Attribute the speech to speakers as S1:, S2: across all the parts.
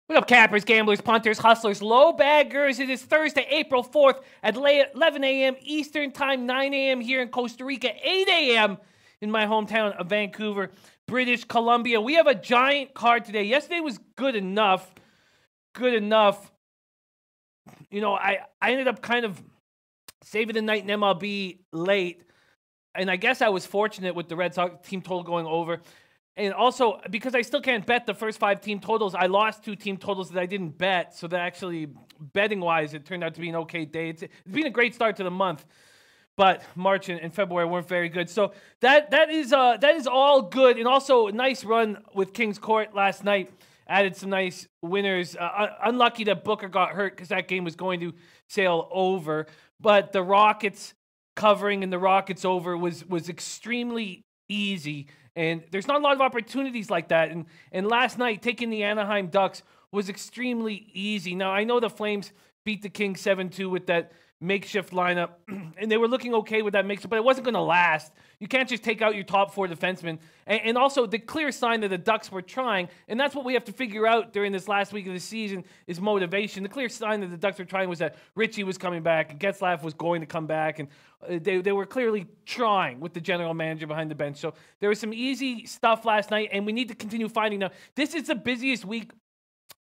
S1: What up, cappers, gamblers, punters, hustlers, low baggers? It is Thursday, April 4th at 11 a.m. Eastern Time, 9 a.m. here in Costa Rica, 8 a.m. in my hometown of Vancouver, British Columbia. We have a giant card today. Yesterday was good enough. Good enough. You know, I ended up kind of saving the night in MLB late, and I guess I was fortunate with the Red Sox team total going over. And also, because I still can't bet the first 5 team totals, I lost 2 team totals that I didn't bet. So that actually, betting-wise, it turned out to be an okay day. It's been a great start to the month, but March and February weren't very good. So that is all good. And also, a nice run with Kings Court last night. Added some nice winners. Unlucky that Booker got hurt because that game was going to sail over. But the Rockets covering and the Rockets over was extremely easy. And there's not a lot of opportunities like that. And last night, taking the Anaheim Ducks was extremely easy. Now, I know the Flames beat the Kings 7-2 with that makeshift lineup, and they were looking okay with that makeshift, but it wasn't going to last. You can't just take out your top 4 defensemen. And also, the clear sign that the Ducks were trying, and that's what we have to figure out during this last week of the season, is motivation. The clear sign that the Ducks were trying was that Richie was coming back, and Getzlaf was going to come back, and they were clearly trying with the general manager behind the bench. So there was some easy stuff last night, and we need to continue finding. Now, this is the busiest week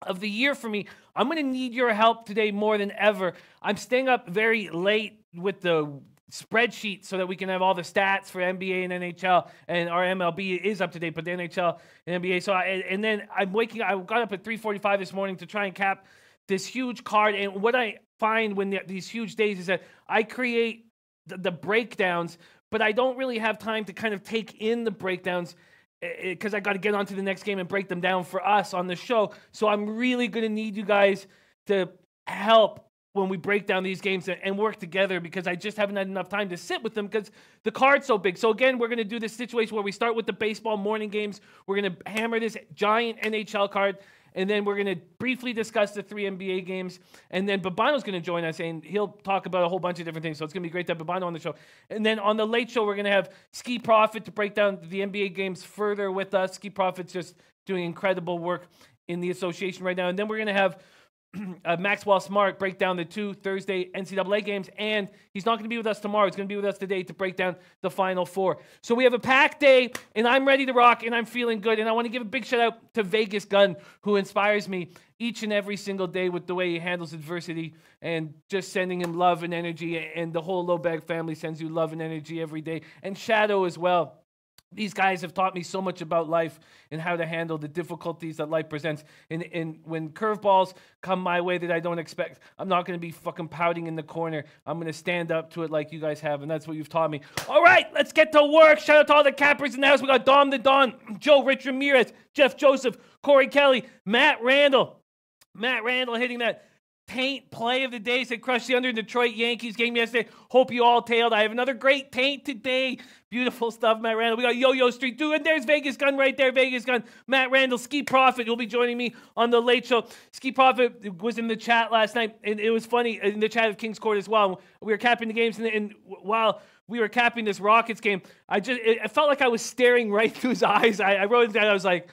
S1: of the year for me. I'm going to need your help today more than ever. I'm staying up very late with the spreadsheet so that we can have all the stats for NBA and NHL, and our MLB is up to date, but the NHL and NBA. So and then I got up at 3:45 this morning to try and cap this huge card. And what I find when these huge days is that I create the breakdowns, but I don't really have time to kind of take in the breakdowns because I got to get on to the next game and break them down for us on the show. So I'm really going to need you guys to help when we break down these games and work together, because I just haven't had enough time to sit with them because the card's so big. So again, we're going to do this situation where we start with the baseball morning games. We're going to hammer this giant NHL card, and then we're going to briefly discuss the 3 NBA games. And then Babano's going to join us, and he'll talk about a whole bunch of different things. So it's going to be great to have Babano on the show. And then on the late show, we're going to have Ski Profit to break down the NBA games further with us. Ski Profit's just doing incredible work in the association right now. And then we're going to have Maxwell Smart break down the 2 Thursday NCAA games, and he's not going to be with us tomorrow. He's going to be with us today to break down the Final 4. So we have a packed day, and I'm ready to rock, and I'm feeling good. And I want to give a big shout out to Vegas Gunn, who inspires me each and every single day with the way he handles adversity, and just sending him love and energy. And the whole Low Bag family sends you love and energy every day. And Shadow as well. These guys have taught me so much about life and how to handle the difficulties that life presents. And when curveballs come my way that I don't expect, I'm not going to be fucking pouting in the corner. I'm going to stand up to it like you guys have, and that's what you've taught me. All right, let's get to work. Shout out to all the cappers in the house. We got Dom the Don, Joe Rich Ramirez, Jeff Joseph, Corey Kelly, Matt Randall. Matt Randall hitting that taint play of the day. Said crushed the under Detroit Yankees game yesterday. Hope you all tailed. I have another great taint today. Beautiful stuff, Matt Randall. We got Yo-Yo Street, dude, and there's Vegas Gun right there. Vegas Gun. Matt Randall, Ski Profit, will be joining me on the late show. Ski Profit was in the chat last night, and it was funny in the chat of Kings Court as well. We were capping the games, and while we were capping this Rockets game, I felt like I was staring right through his eyes. I wrote it down. I was like,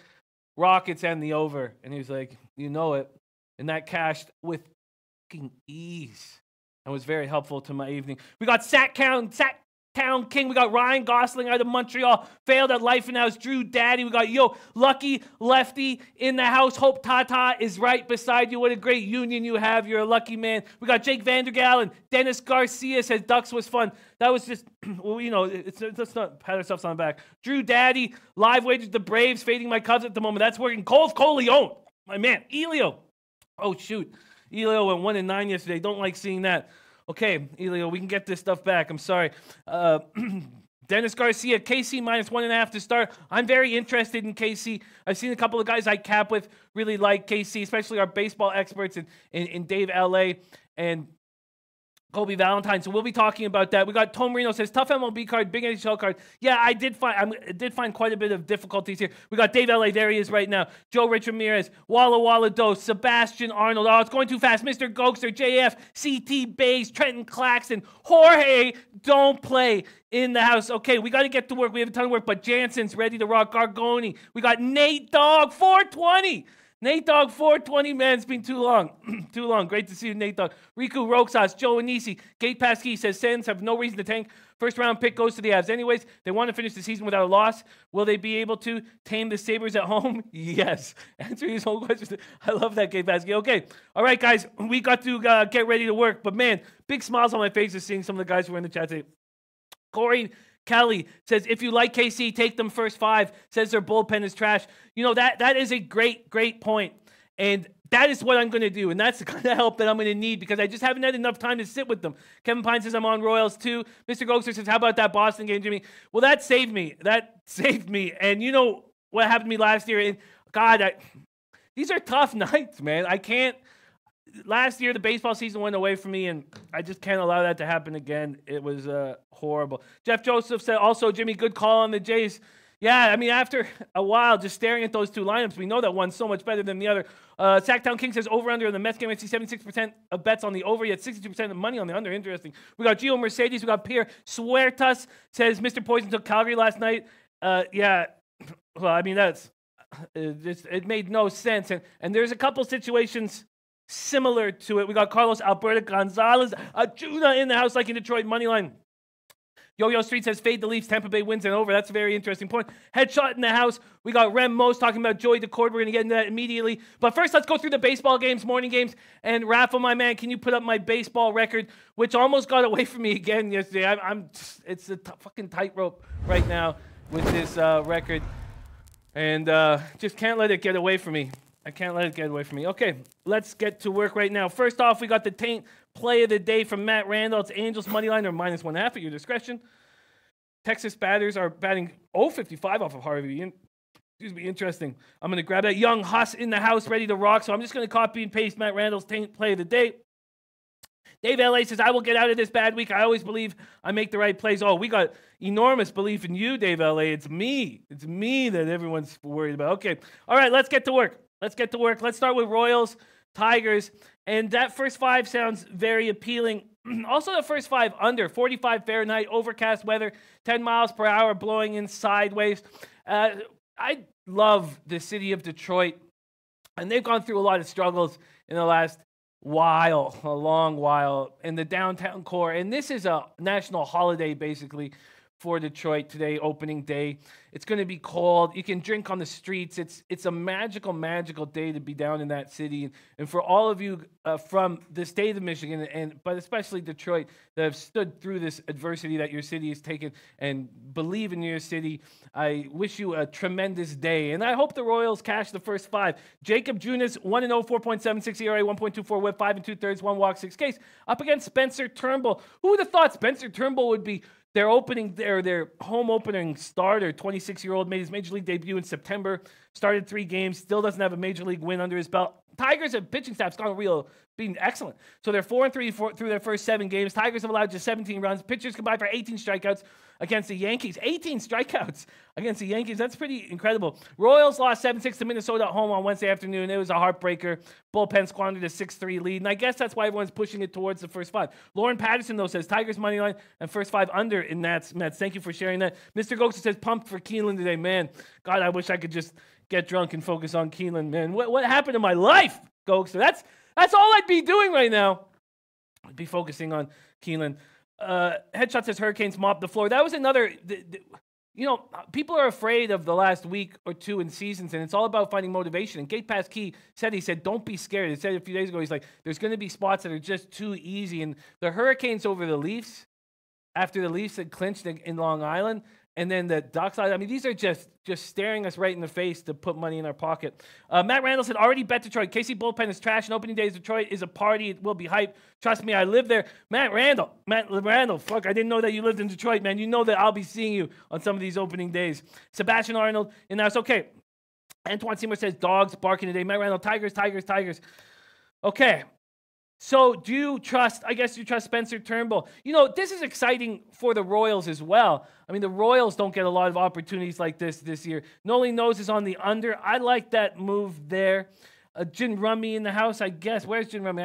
S1: Rockets and the over, and he was like, you know it, and that cashed with ease and was very helpful to my evening. We got Sacktown King. We got Ryan Gosling out of Montreal. Failed at Life and House. Drew Daddy. We got Lucky Lefty in the house. Hope Tata is right beside you. What a great union you have. You're a lucky man. We got Jake Vandergallen. Dennis Garcia says Ducks was fun. That was just, well, you know, let's not pat ourselves on the back. Drew Daddy. Live wages the Braves. Fading my Cubs at the moment. That's working. Cole Coleone. My man. Elio. Oh, shoot. Elio went 1-9 yesterday. Don't like seeing that. Okay, Elio, we can get this stuff back. I'm sorry. Dennis Garcia, KC -1.5 to start. I'm very interested in KC. I've seen a couple of guys I cap with really like KC, especially our baseball experts in Dave L.A. and Kobe Valentine. So we'll be talking about that. We got Tom Marino says, tough MLB card, big NHL card. Yeah, I did find quite a bit of difficulties here. We got Dave L.A. There he is right now. Joe Rich Ramirez, Walla Walla Dose, Sebastian Arnold. Oh, it's going too fast. Mr. Gokster, JF, CT Bays, Trenton Claxton, Jorge, don't play in the house. Okay, we got to get to work. We have a ton of work, but Jansen's ready to rock. Gargoni. We got Nate Dogg, 420. Nate Dogg, 420, man, it's been too long. Too long. Great to see you, Nate Dogg. Riku Roxas, Joe Anisi. Gate Pasky says, Sens have no reason to tank. First round pick goes to the Avs. Anyways, they want to finish the season without a loss. Will they be able to tame the Sabres at home? Yes. Answer his whole question. I love that, Gate Pasky. Okay. All right, guys. We got to get ready to work. But, man, big smiles on my face just seeing some of the guys who are in the chat today. Corey Kelly says, if you like KC, take them first 5. Says their bullpen is trash. You know, that is a great point. And that is what I'm going to do. And that's the kind of help that I'm going to need because I just haven't had enough time to sit with them. Kevin Pine says, I'm on Royals too. Mr. Gokster says, how about that Boston game, Jimmy? Well, that saved me. And you know what happened to me last year? And God, these are tough nights, man. I can't. Last year, the baseball season went away from me, and I just can't allow that to happen again. It was horrible. Jeff Joseph said, also, Jimmy, good call on the Jays. Yeah, I mean, after a while, just staring at those two lineups, we know that one's so much better than the other. Sacktown King says, over under in the Mets game. I see 76% of bets on the over, yet 62% of money on the under. Interesting. We got Gio Mercedes. We got Pierre Suertas. Says, Mr. Poison took Calgary last night. Yeah, well, I mean, it made no sense. And there's a couple situations similar to it. We got Carlos Alberto Gonzalez, Juna in the house like in Detroit, money line. Yo-Yo Street says, fade the Leafs, Tampa Bay wins and over. That's a very interesting point. Headshot in the house. We got Rem Most talking about Joey Decord. We're going to get into that immediately. But first, let's go through the baseball games, morning games. And Rafa, my man, can you put up my baseball record, which almost got away from me again yesterday. It's a fucking tightrope right now with this record. And just can't let it get away from me. I can't let it get away from me. Okay, let's get to work right now. First off, we got the taint play of the day from Matt Randall. It's Angels money line or -1.5 at your discretion. Texas batters are batting 0.55 off of Harvey. Excuse me, interesting. I'm going to grab that young Huss in the house ready to rock. So I'm just going to copy and paste Matt Randall's taint play of the day. Dave L.A. says, I will get out of this bad week. I always believe I make the right plays. Oh, we got enormous belief in you, Dave L.A. It's me. It's me that everyone's worried about. Okay. All right, let's get to work. Let's start with Royals, Tigers. And that first 5 sounds very appealing. Also, the first 5 under 45 Fahrenheit, overcast weather, 10 miles per hour blowing in sideways. I love the city of Detroit. And they've gone through a lot of struggles in the last while, a long while, in the downtown core. And this is a national holiday, basically, for Detroit today, opening day. It's going to be cold. You can drink on the streets. It's a magical, magical day to be down in that city. And for all of you from the state of Michigan, but especially Detroit, that have stood through this adversity that your city has taken and believe in your city, I wish you a tremendous day. And I hope the Royals cash the first 5. Jacob Junis, 1-0, 4.76 ERA, 1.24 whip, 5 2/3, 1 walk, 6 Ks. Up against Spencer Turnbull. Who would have thought Spencer Turnbull would be their home opening starter? 26-year-old, made his major league debut in September, started 3 games, still doesn't have a major league win under his belt. Tigers' pitching staff's been excellent. So they're 4-3 through their first 7 games. Tigers have allowed just 17 runs. Pitchers combined for 18 strikeouts against the Yankees. 18 strikeouts against the Yankees. That's pretty incredible. Royals lost 7-6 to Minnesota at home on Wednesday afternoon. It was a heartbreaker. Bullpen squandered a 6-3 lead. And I guess that's why everyone's pushing it towards the first 5. Lauren Patterson, though, says Tigers money line and first 5 under in Mets. Thank you for sharing that. Mr. Gokster says pumped for Keeneland today. Man, God, I wish I could just get drunk and focus on Keeneland, man. What happened to my life, Gokster? That's all I'd be doing right now. I'd be focusing on Keeneland. Headshot says Hurricanes mop the floor. That was another, people are afraid of the last week or 2 in seasons, and it's all about finding motivation. And Gate Pass Key said, don't be scared. He said a few days ago, he's like, there's going to be spots that are just too easy. And the Hurricanes over the Leafs, after the Leafs had clinched in Long Island, And then the Ducks, I mean, these are just staring us right in the face to put money in our pocket. Matt Randall said, already bet Detroit. KC bullpen is trash, and opening day is Detroit is a party. It will be hype. Trust me, I live there. Matt Randall, fuck, I didn't know that you lived in Detroit, man. You know that I'll be seeing you on some of these opening days. Sebastian Arnold, and that's okay. Antoine Seymour says, dogs barking today. Matt Randall, Tigers. Okay. So do you trust, I guess you trust Spencer Turnbull. You know, this is exciting for the Royals as well. I mean, the Royals don't get a lot of opportunities like this year. Noli Nose is on the under. I like that move there. Jim Rummy in the house, I guess. Where's Jim Rummy?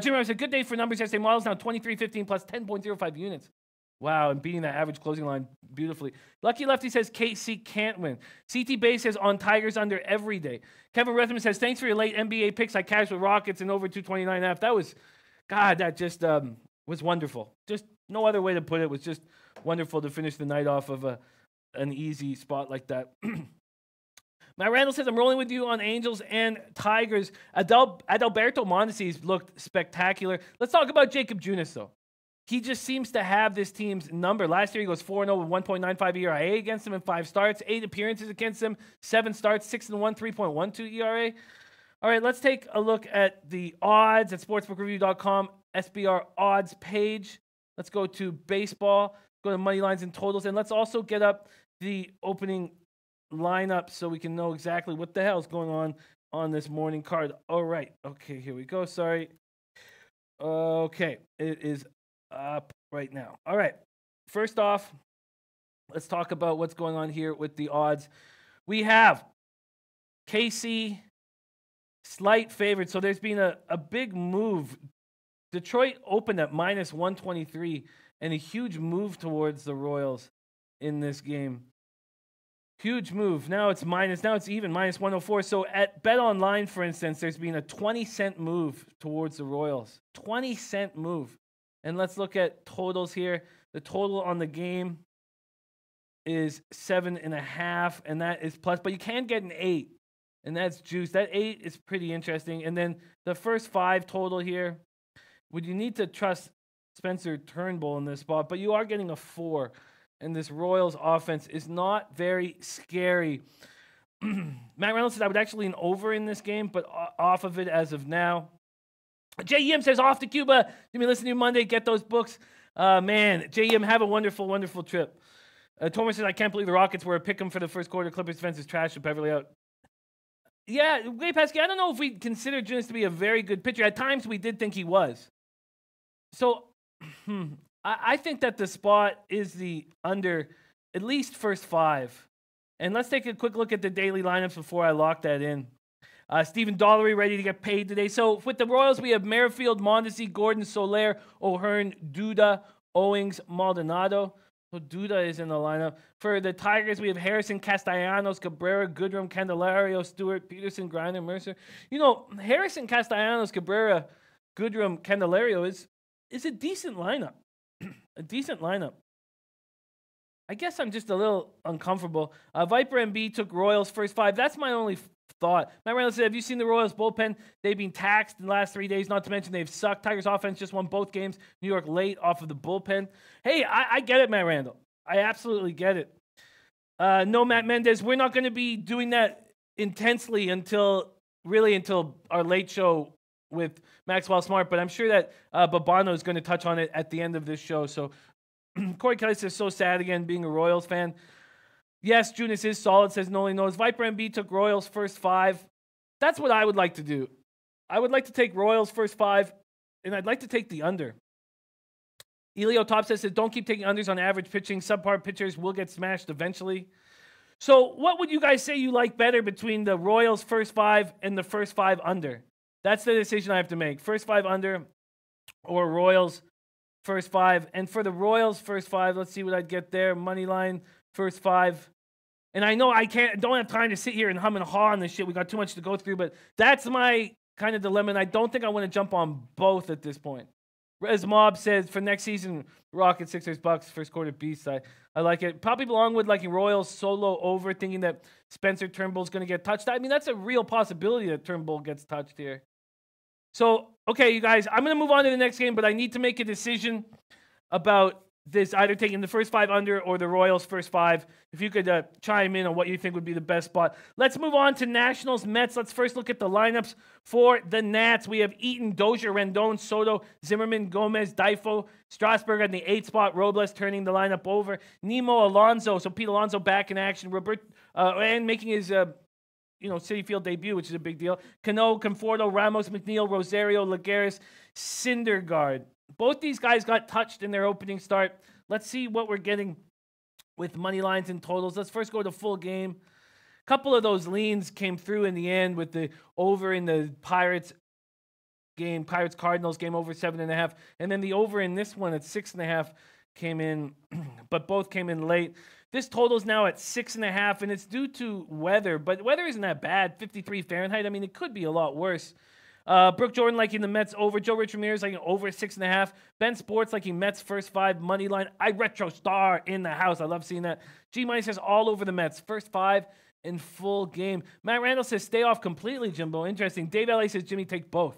S1: Jim Rummy said, good day for numbers yesterday. Models now 23.15 plus 10.05 units. Wow, and beating that average closing line beautifully. Lucky Lefty says KC can't win. CT Bay says on Tigers under every day. Kevin Rethman says, thanks for your late NBA picks. I cashed with Rockets and over 229.5. That was, God, that just was wonderful. Just no other way to put it. It was just wonderful to finish the night off of an easy spot like that. Matt Randall says, I'm rolling with you on Angels and Tigers. Adalberto Mondesi's looked spectacular. Let's talk about Jacob Junis, though. He just seems to have this team's number. Last year, he goes 4-0 with 1.95 ERA against him in 5 starts, 8 appearances against him, 7 starts, 6-1, 3.12 ERA. All right, let's take a look at the odds at sportsbookreview.com, SBR odds page. Let's go to baseball, go to money lines and totals, and let's also get up the opening lineup so we can know exactly what the hell is going on this morning card. All right, okay, here we go. Sorry. Okay, it is up right now. All right. First off, let's talk about what's going on here with the odds. We have KC slight favorite. So there's been a big move. Detroit opened at minus 123 and a huge move towards the Royals in this game. Huge move. Now it's even minus 104. So at Bet Online, for instance, there's been a 20-cent move towards the Royals. 20-cent move. And let's look at totals here. The total on the game is 7.5, and that is plus. But you can get an 8, and that's juice. That 8 is pretty interesting. And then the first 5 total here, would you need to trust Spencer Turnbull in this spot? But you are getting a 4, and this Royals offense is not very scary. Matt Reynolds said I would actually an over in this game, but off of it as of now. J.E.M. says, off to Cuba. You'll be listening to you Monday. Get those books. Man, J.E.M., have a wonderful, wonderful trip. Thomas says, I can't believe the Rockets were a pick 'em for the first quarter. Clippers defense is trash with Beverly out. Yeah, Wade Pesky, I don't know if we consider Junis to be a very good pitcher. At times, we did think he was. So, I think that the spot is the under at least first 5. And let's take a quick look at the daily lineups before I lock that in. Stephen Dollery ready to get paid today. So with the Royals, we have Merrifield, Mondesi, Gordon, Soler, O'Hearn, Duda, Owings, Maldonado. So Duda is in the lineup. For the Tigers, we have Harrison, Castellanos, Cabrera, Goodrum, Candelario, Stewart, Peterson, Griner, Mercer. You know, Harrison, Castellanos, Cabrera, Goodrum, Candelario is a decent lineup. A decent lineup. I guess I'm just a little uncomfortable. Viper MB took Royals first 5. That's my only thought. Matt Reynolds said, have you seen the Royals bullpen? They've been taxed in the last 3 days, not to mention they've sucked. Tigers offense just won both games. New York late off of the bullpen. Hey, I get it, Matt Randall. I absolutely get it. No, Matt Mendez, we're not going to be doing that intensely until our late show with Maxwell Smart, but I'm sure that Babano is going to touch on it at the end of this show. So Corey Kelly says, so sad again being a Royals fan. Yes, Junis is solid, says Noli Knows. Viper MB took Royals first 5. That's what I would like to do. I would like to take Royals first 5, and I'd like to take the under. Elio Top says, don't keep taking unders on average pitching. Subpar pitchers will get smashed eventually. So what would you guys say you like better between the Royals first 5 and the first 5 under? That's the decision I have to make. First 5 under or Royals first 5. And for the Royals first 5, let's see what I'd get there. Money line first 5. And I know don't have time to sit here and hum and haw on this shit. We got too much to go through, but that's my kind of dilemma. And I don't think I want to jump on both at this point. As Mob says, for next season, Rockets, Sixers, Bucks, first quarter beast. I like it. Probably belong with liking Royals solo over, thinking that Spencer Turnbull's going to get touched. I mean, that's a real possibility that Turnbull gets touched here. So, okay, you guys, I'm going to move on to the next game, but I need to make a decision about this, either taking the first 5 under or the Royals first 5. If you could chime in on what you think would be the best spot. Let's move on to Nationals Mets. Let's first look at the lineups for the Nats. We have Eaton, Dozier, Rendon, Soto, Zimmerman, Gomez, Difo, Strasburg on the 8th spot. Robles turning the lineup over. Nemo, Alonso. So Pete Alonso back in action. Robert and making his Citi Field debut, which is a big deal. Cano, Conforto, Ramos, McNeil, Rosario, Lagares, Syndergaard. Both these guys got touched in their opening start. Let's see what we're getting with money lines and totals. Let's first go to full game. A couple of those leans came through in the end with the over in the Pirates game, Pirates-Cardinals game over 7.5. And then the over in this one at 6.5 came in, but both came in late. This total's now at 6.5, and it's due to weather, but weather isn't that bad. 53 Fahrenheit. I mean, it could be a lot worse. Brooke Jordan liking the Mets over. Joe Rich Ramirez liking over 6.5. Ben Sports liking Mets first 5 money line. I retro star in the house. I love seeing that. G Money says all over the Mets first 5 in full game. Matt Randall says stay off completely, Jimbo. Interesting. Dave LA says Jimmy take both.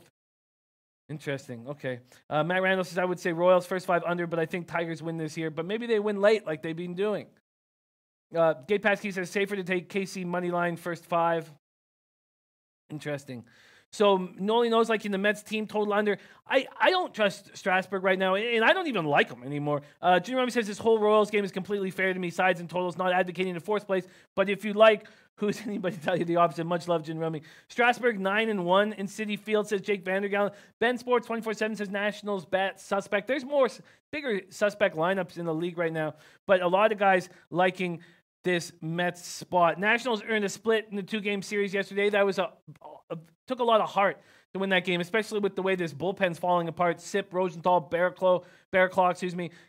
S1: Interesting. Okay. Matt Randall says I would say Royals first 5 under, but I think Tigers win this year. But maybe they win late like they've been doing. Gate Passkey says safer to take KC money line first 5. Interesting. So Noli knows like in the Mets team total under. I don't trust Strasburg right now, and I don't even like him anymore. Jimmy Rami says this whole Royals game is completely fair to me. Sides and totals, not advocating the fourth place. But if you like, who's anybody tell you the opposite? Much love, Jim Rami. Strasburg 9-1 in Citi Field, says Jake Vandergallen. Ben Sports 24/7 says Nationals bat suspect. There's more bigger suspect lineups in the league right now, but a lot of guys liking this Mets spot. Nationals earned a split in the 2-game series yesterday. That was took a lot of heart to win that game, especially with the way this bullpen's falling apart. Sip, Rosenthal, Bearclaw,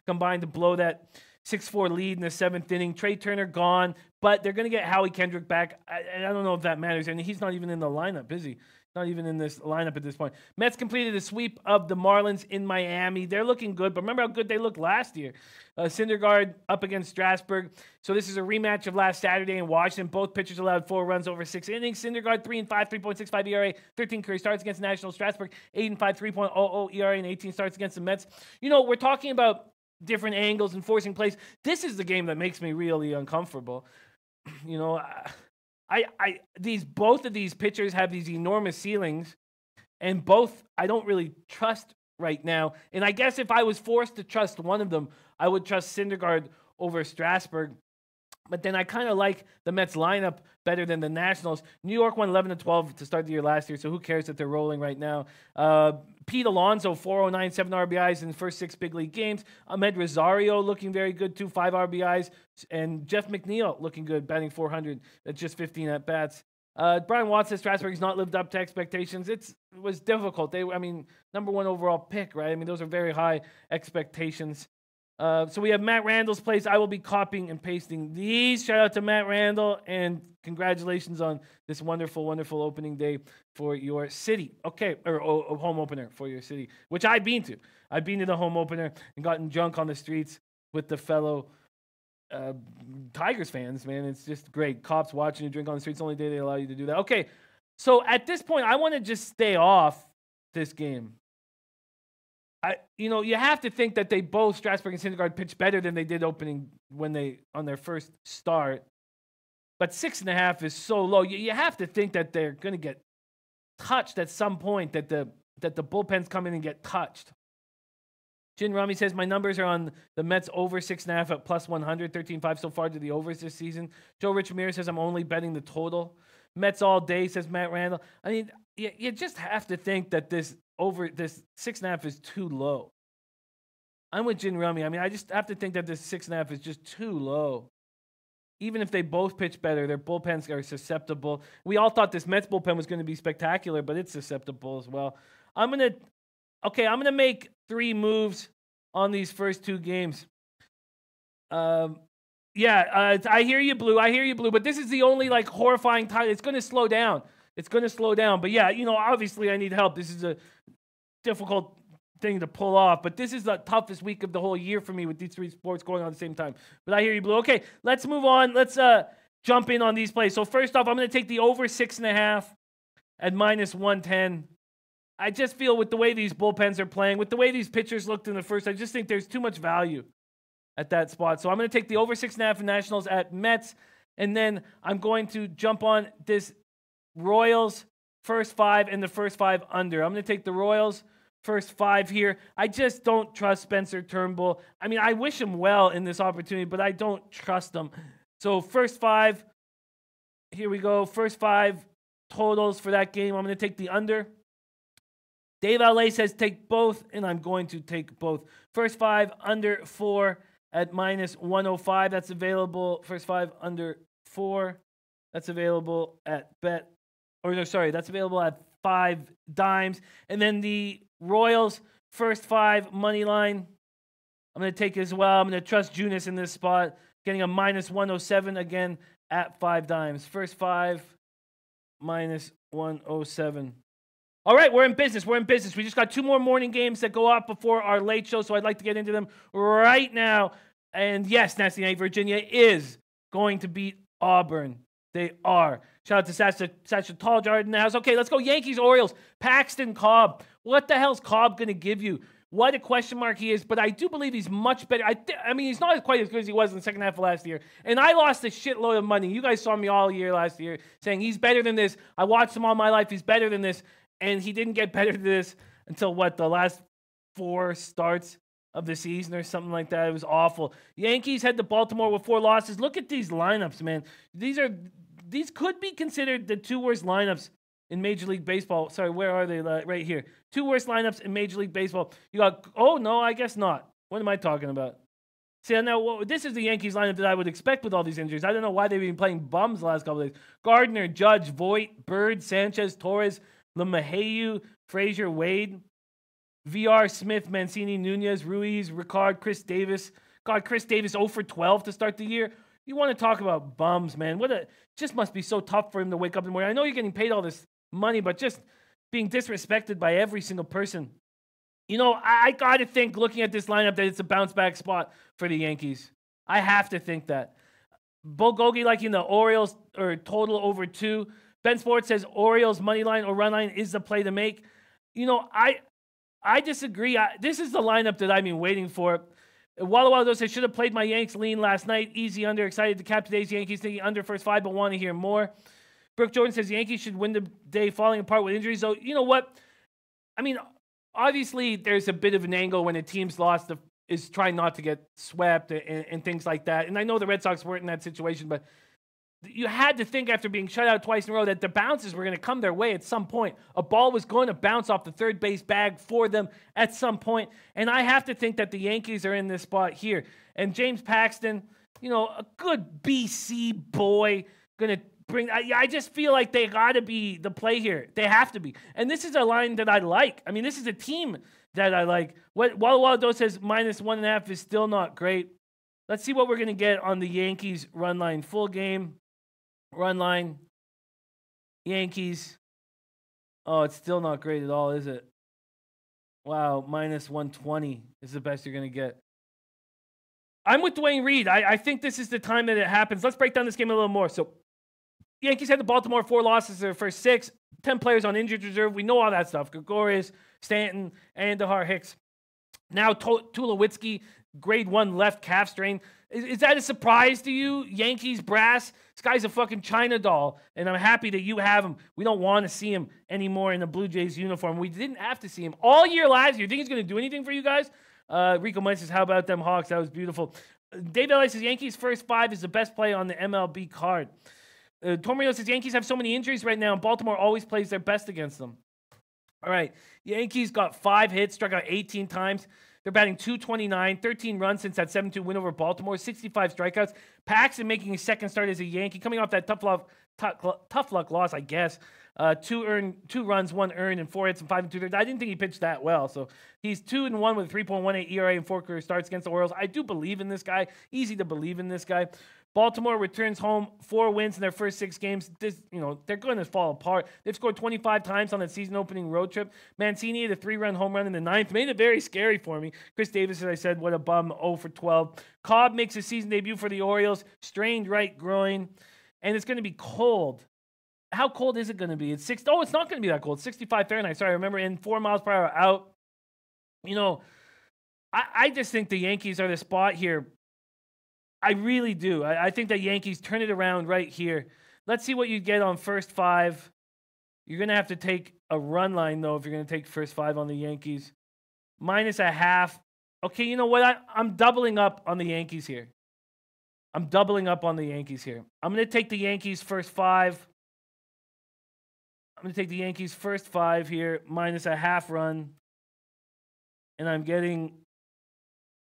S1: combined to blow that 6-4 lead in the 7th inning. Trey Turner gone, but they're going to get Howie Kendrick back. I don't know if that matters, and he's not even in the lineup, is he? Not even in this lineup at this point. Mets completed a sweep of the Marlins in Miami. They're looking good, but remember how good they looked last year. Syndergaard up against Strasburg. So this is a rematch of last Saturday in Washington. Both pitchers allowed 4 runs over 6 innings. Syndergaard 3-5, 3.65 ERA, 13 career starts against National. Strasburg 8-5, 3.00 ERA, and 18 starts against the Mets. You know, we're talking about different angles and forcing plays. This is the game that makes me really uncomfortable. You know, both of these pitchers have these enormous ceilings, and both I don't really trust right now. And I guess if I was forced to trust one of them, I would trust Syndergaard over Strasburg. But then I kind of like the Mets lineup better than the Nationals. New York won 11-12 to start the year last year, so who cares that they're rolling right now? Pete Alonso, 409, 7 RBIs in the first 6 big league games. Ahmed Rosario looking very good, 5 RBIs. And Jeff McNeil looking good, batting 400 at just 15 at-bats. Brian Watts says Strasburg's not lived up to expectations. It was difficult. Number 1 overall pick, right? I mean, those are very high expectations. So we have Matt Randall's plays. I will be copying and pasting these. Shout out to Matt Randall, and congratulations on this wonderful, wonderful opening day for your city. Okay, or home opener for your city, which I've been to. I've been to the home opener and gotten drunk on the streets with the fellow Tigers fans, man. It's just great. Cops watching you drink on the streets. The only day they allow you to do that. Okay, so at this point, I want to just stay off this game. You have to think that they both, Strasburg and Syndergaard, pitched better than they did opening on their first start. But 6.5 is so low. You have to think that they're going to get touched at some point, that the bullpens come in and get touched. Jin Rami says, my numbers are on the Mets over 6.5 at plus 100, 13.5 so far to the overs this season. Joe Rich Ramirez says, I'm only betting the total. Mets all day, says Matt Randall. I mean, you just have to think that this 6.5 is too low. I'm with Jin Rami. I mean, I just have to think that this 6.5 is just too low. Even if they both pitch better, their bullpens are susceptible. We all thought this Mets bullpen was going to be spectacular, but it's susceptible as well. I'm gonna make 3 moves on these first 2 games. I hear you, Blue. But this is the only horrifying time. It's going to slow down. But yeah, obviously I need help. This is a difficult thing to pull off. But this is the toughest week of the whole year for me with these 3 sports going on at the same time. But I hear you, Blue. Okay, let's move on. Let's jump in on these plays. So first off, I'm going to take the over 6.5 at minus 110. I just feel with the way these bullpens are playing, with the way these pitchers looked in the first, I just think there's too much value at that spot. So I'm going to take the over 6.5 Nationals at Mets. And then I'm going to jump on this Royals first 5 and the first 5 under. I'm going to take the Royals first 5 here. I just don't trust Spencer Turnbull. I mean, I wish him well in this opportunity, but I don't trust him. So first 5, here we go. First 5 totals for that game. I'm going to take the under. Dave LA says take both, and I'm going to take both. First 5 under 4 at minus 105. That's available. First 5 under 4. That's available at bet. Or no, sorry, that's available at 5 dimes. And then the Royals first 5 money line. I'm going to take as well. I'm going to trust Junis in this spot. Getting a minus 107 again at 5 dimes. First 5 minus 107. All right, we're in business. We're in business. We just got 2 more morning games that go off before our late show, so I'd like to get into them right now. And yes, Nasty Night Virginia is going to beat Auburn. They are. Shout out to Sasha Taljar in the house. Okay, let's go Yankees Orioles. Paxton Cobb. What the hell's Cobb going to give you? What a question mark he is, but I do believe he's much better. I mean, he's not quite as good as he was in the second half of last year. And I lost a shitload of money. You guys saw me all year last year saying he's better than this. I watched him all my life. He's better than this. And he didn't get better than this until, what, the last 4 starts of the season or something like that. It was awful. Yankees head to Baltimore with 4 losses. Look at these lineups, man. These could be considered the 2 worst lineups in Major League Baseball. Sorry, where are they? Right here. 2 worst lineups in Major League Baseball. You got, oh, no, I guess not. What am I talking about? See, now, this is the Yankees lineup that I would expect with all these injuries. I don't know why they've been playing bums the last couple of days. Gardner, Judge, Voit, Bird, Sanchez, Torres, LeMahieu, Frazier, Wade, VR, Smith, Mancini, Nunez, Ruiz, Ricard, Chris Davis. God, Chris Davis 0 for 12 to start the year. You want to talk about bums, man. Just must be so tough for him to wake up in the morning. I know you're getting paid all this money, but just being disrespected by every single person. You know, I got to think, looking at this lineup, that it's a bounce-back spot for the Yankees. I have to think that. Bulgogi liking the Orioles or total over 2. Ben Sports says Orioles money line or run line is the play to make. You know, I disagree. This is the lineup that I've been waiting for. Walla Walla says, should have played my Yanks lean last night. Easy under. Excited to cap today's Yankees. Thinking under first 5, but want to hear more. Brooke Jordan says Yankees should win the day falling apart with injuries. So, you know what? I mean, obviously, there's a bit of an angle when a team's lost is trying not to get swept and things like that. And I know the Red Sox weren't in that situation, but you had to think after being shut out twice in a row that the bounces were going to come their way at some point. A ball was going to bounce off the third base bag for them at some point. And I have to think that the Yankees are in this spot here. And James Paxton, you know, a good BC boy, going to bring. I just feel like they got to be the play here. They have to be. And this is a line that I like. I mean, this is a team that I like. What Walla Walla Do says minus 1.5 is still not great. Let's see what we're going to get on the Yankees run line. Full game. Run line, Yankees. Oh, it's still not great at all, is it? Wow, minus 120 is the best you're going to get. I'm with Dwayne Reed. I think this is the time that it happens. Let's break down this game a little more. So, Yankees had to Baltimore 4 losses their first 6. 10 players on injured reserve. We know all that stuff. Gregorius, Stanton, and Dahar Hicks. Now, Tulowitzki, grade 1 left calf strain. Is that a surprise to you, Yankees brass? This guy's a fucking China doll, and I'm happy that you have him. We don't want to see him anymore in the Blue Jays uniform. We didn't have to see him all year last year. You think he's going to do anything for you guys? Rico Mike says, how about them Hawks? That was beautiful. Dave Ellis says, Yankees first 5 is the best play on the MLB card. Tormio says, Yankees have so many injuries right now, and Baltimore always plays their best against them. All right, Yankees got 5 hits, struck out 18 times. They're batting .229, 13 runs since that 7-2 win over Baltimore, 65 strikeouts. Paxton making his second start as a Yankee, coming off that tough luck loss, I guess. 2 runs, 1 earned, and 4 hits and 5 2/3. I didn't think he pitched that well. So he's 2-1 with a 3.18 ERA and 4 career starts against the Orioles. I do believe in this guy. Easy to believe in this guy. Baltimore returns home 4 wins in their first 6 games. They're going to fall apart. They've scored 25 times on that season-opening road trip. Mancini had a 3-run home run in the 9th. Made it very scary for me. Chris Davis, as I said, what a bum, 0 for 12. Cobb makes his season debut for the Orioles. Strained right groin. And it's going to be cold. How cold is it going to be? It's not going to be that cold. 65 Fahrenheit. Sorry, I remember in 4 miles per hour out. You know, I just think the Yankees are the spot here. I really do. I think that Yankees turn it around right here. Let's see what you get on first 5. You're going to have to take a run line, though, if you're going to take first 5 on the Yankees. -0.5. Okay, you know what? I'm doubling up on the Yankees here. I'm going to take the Yankees first 5. I'm going to take the Yankees first 5 here, -0.5 run. And I'm getting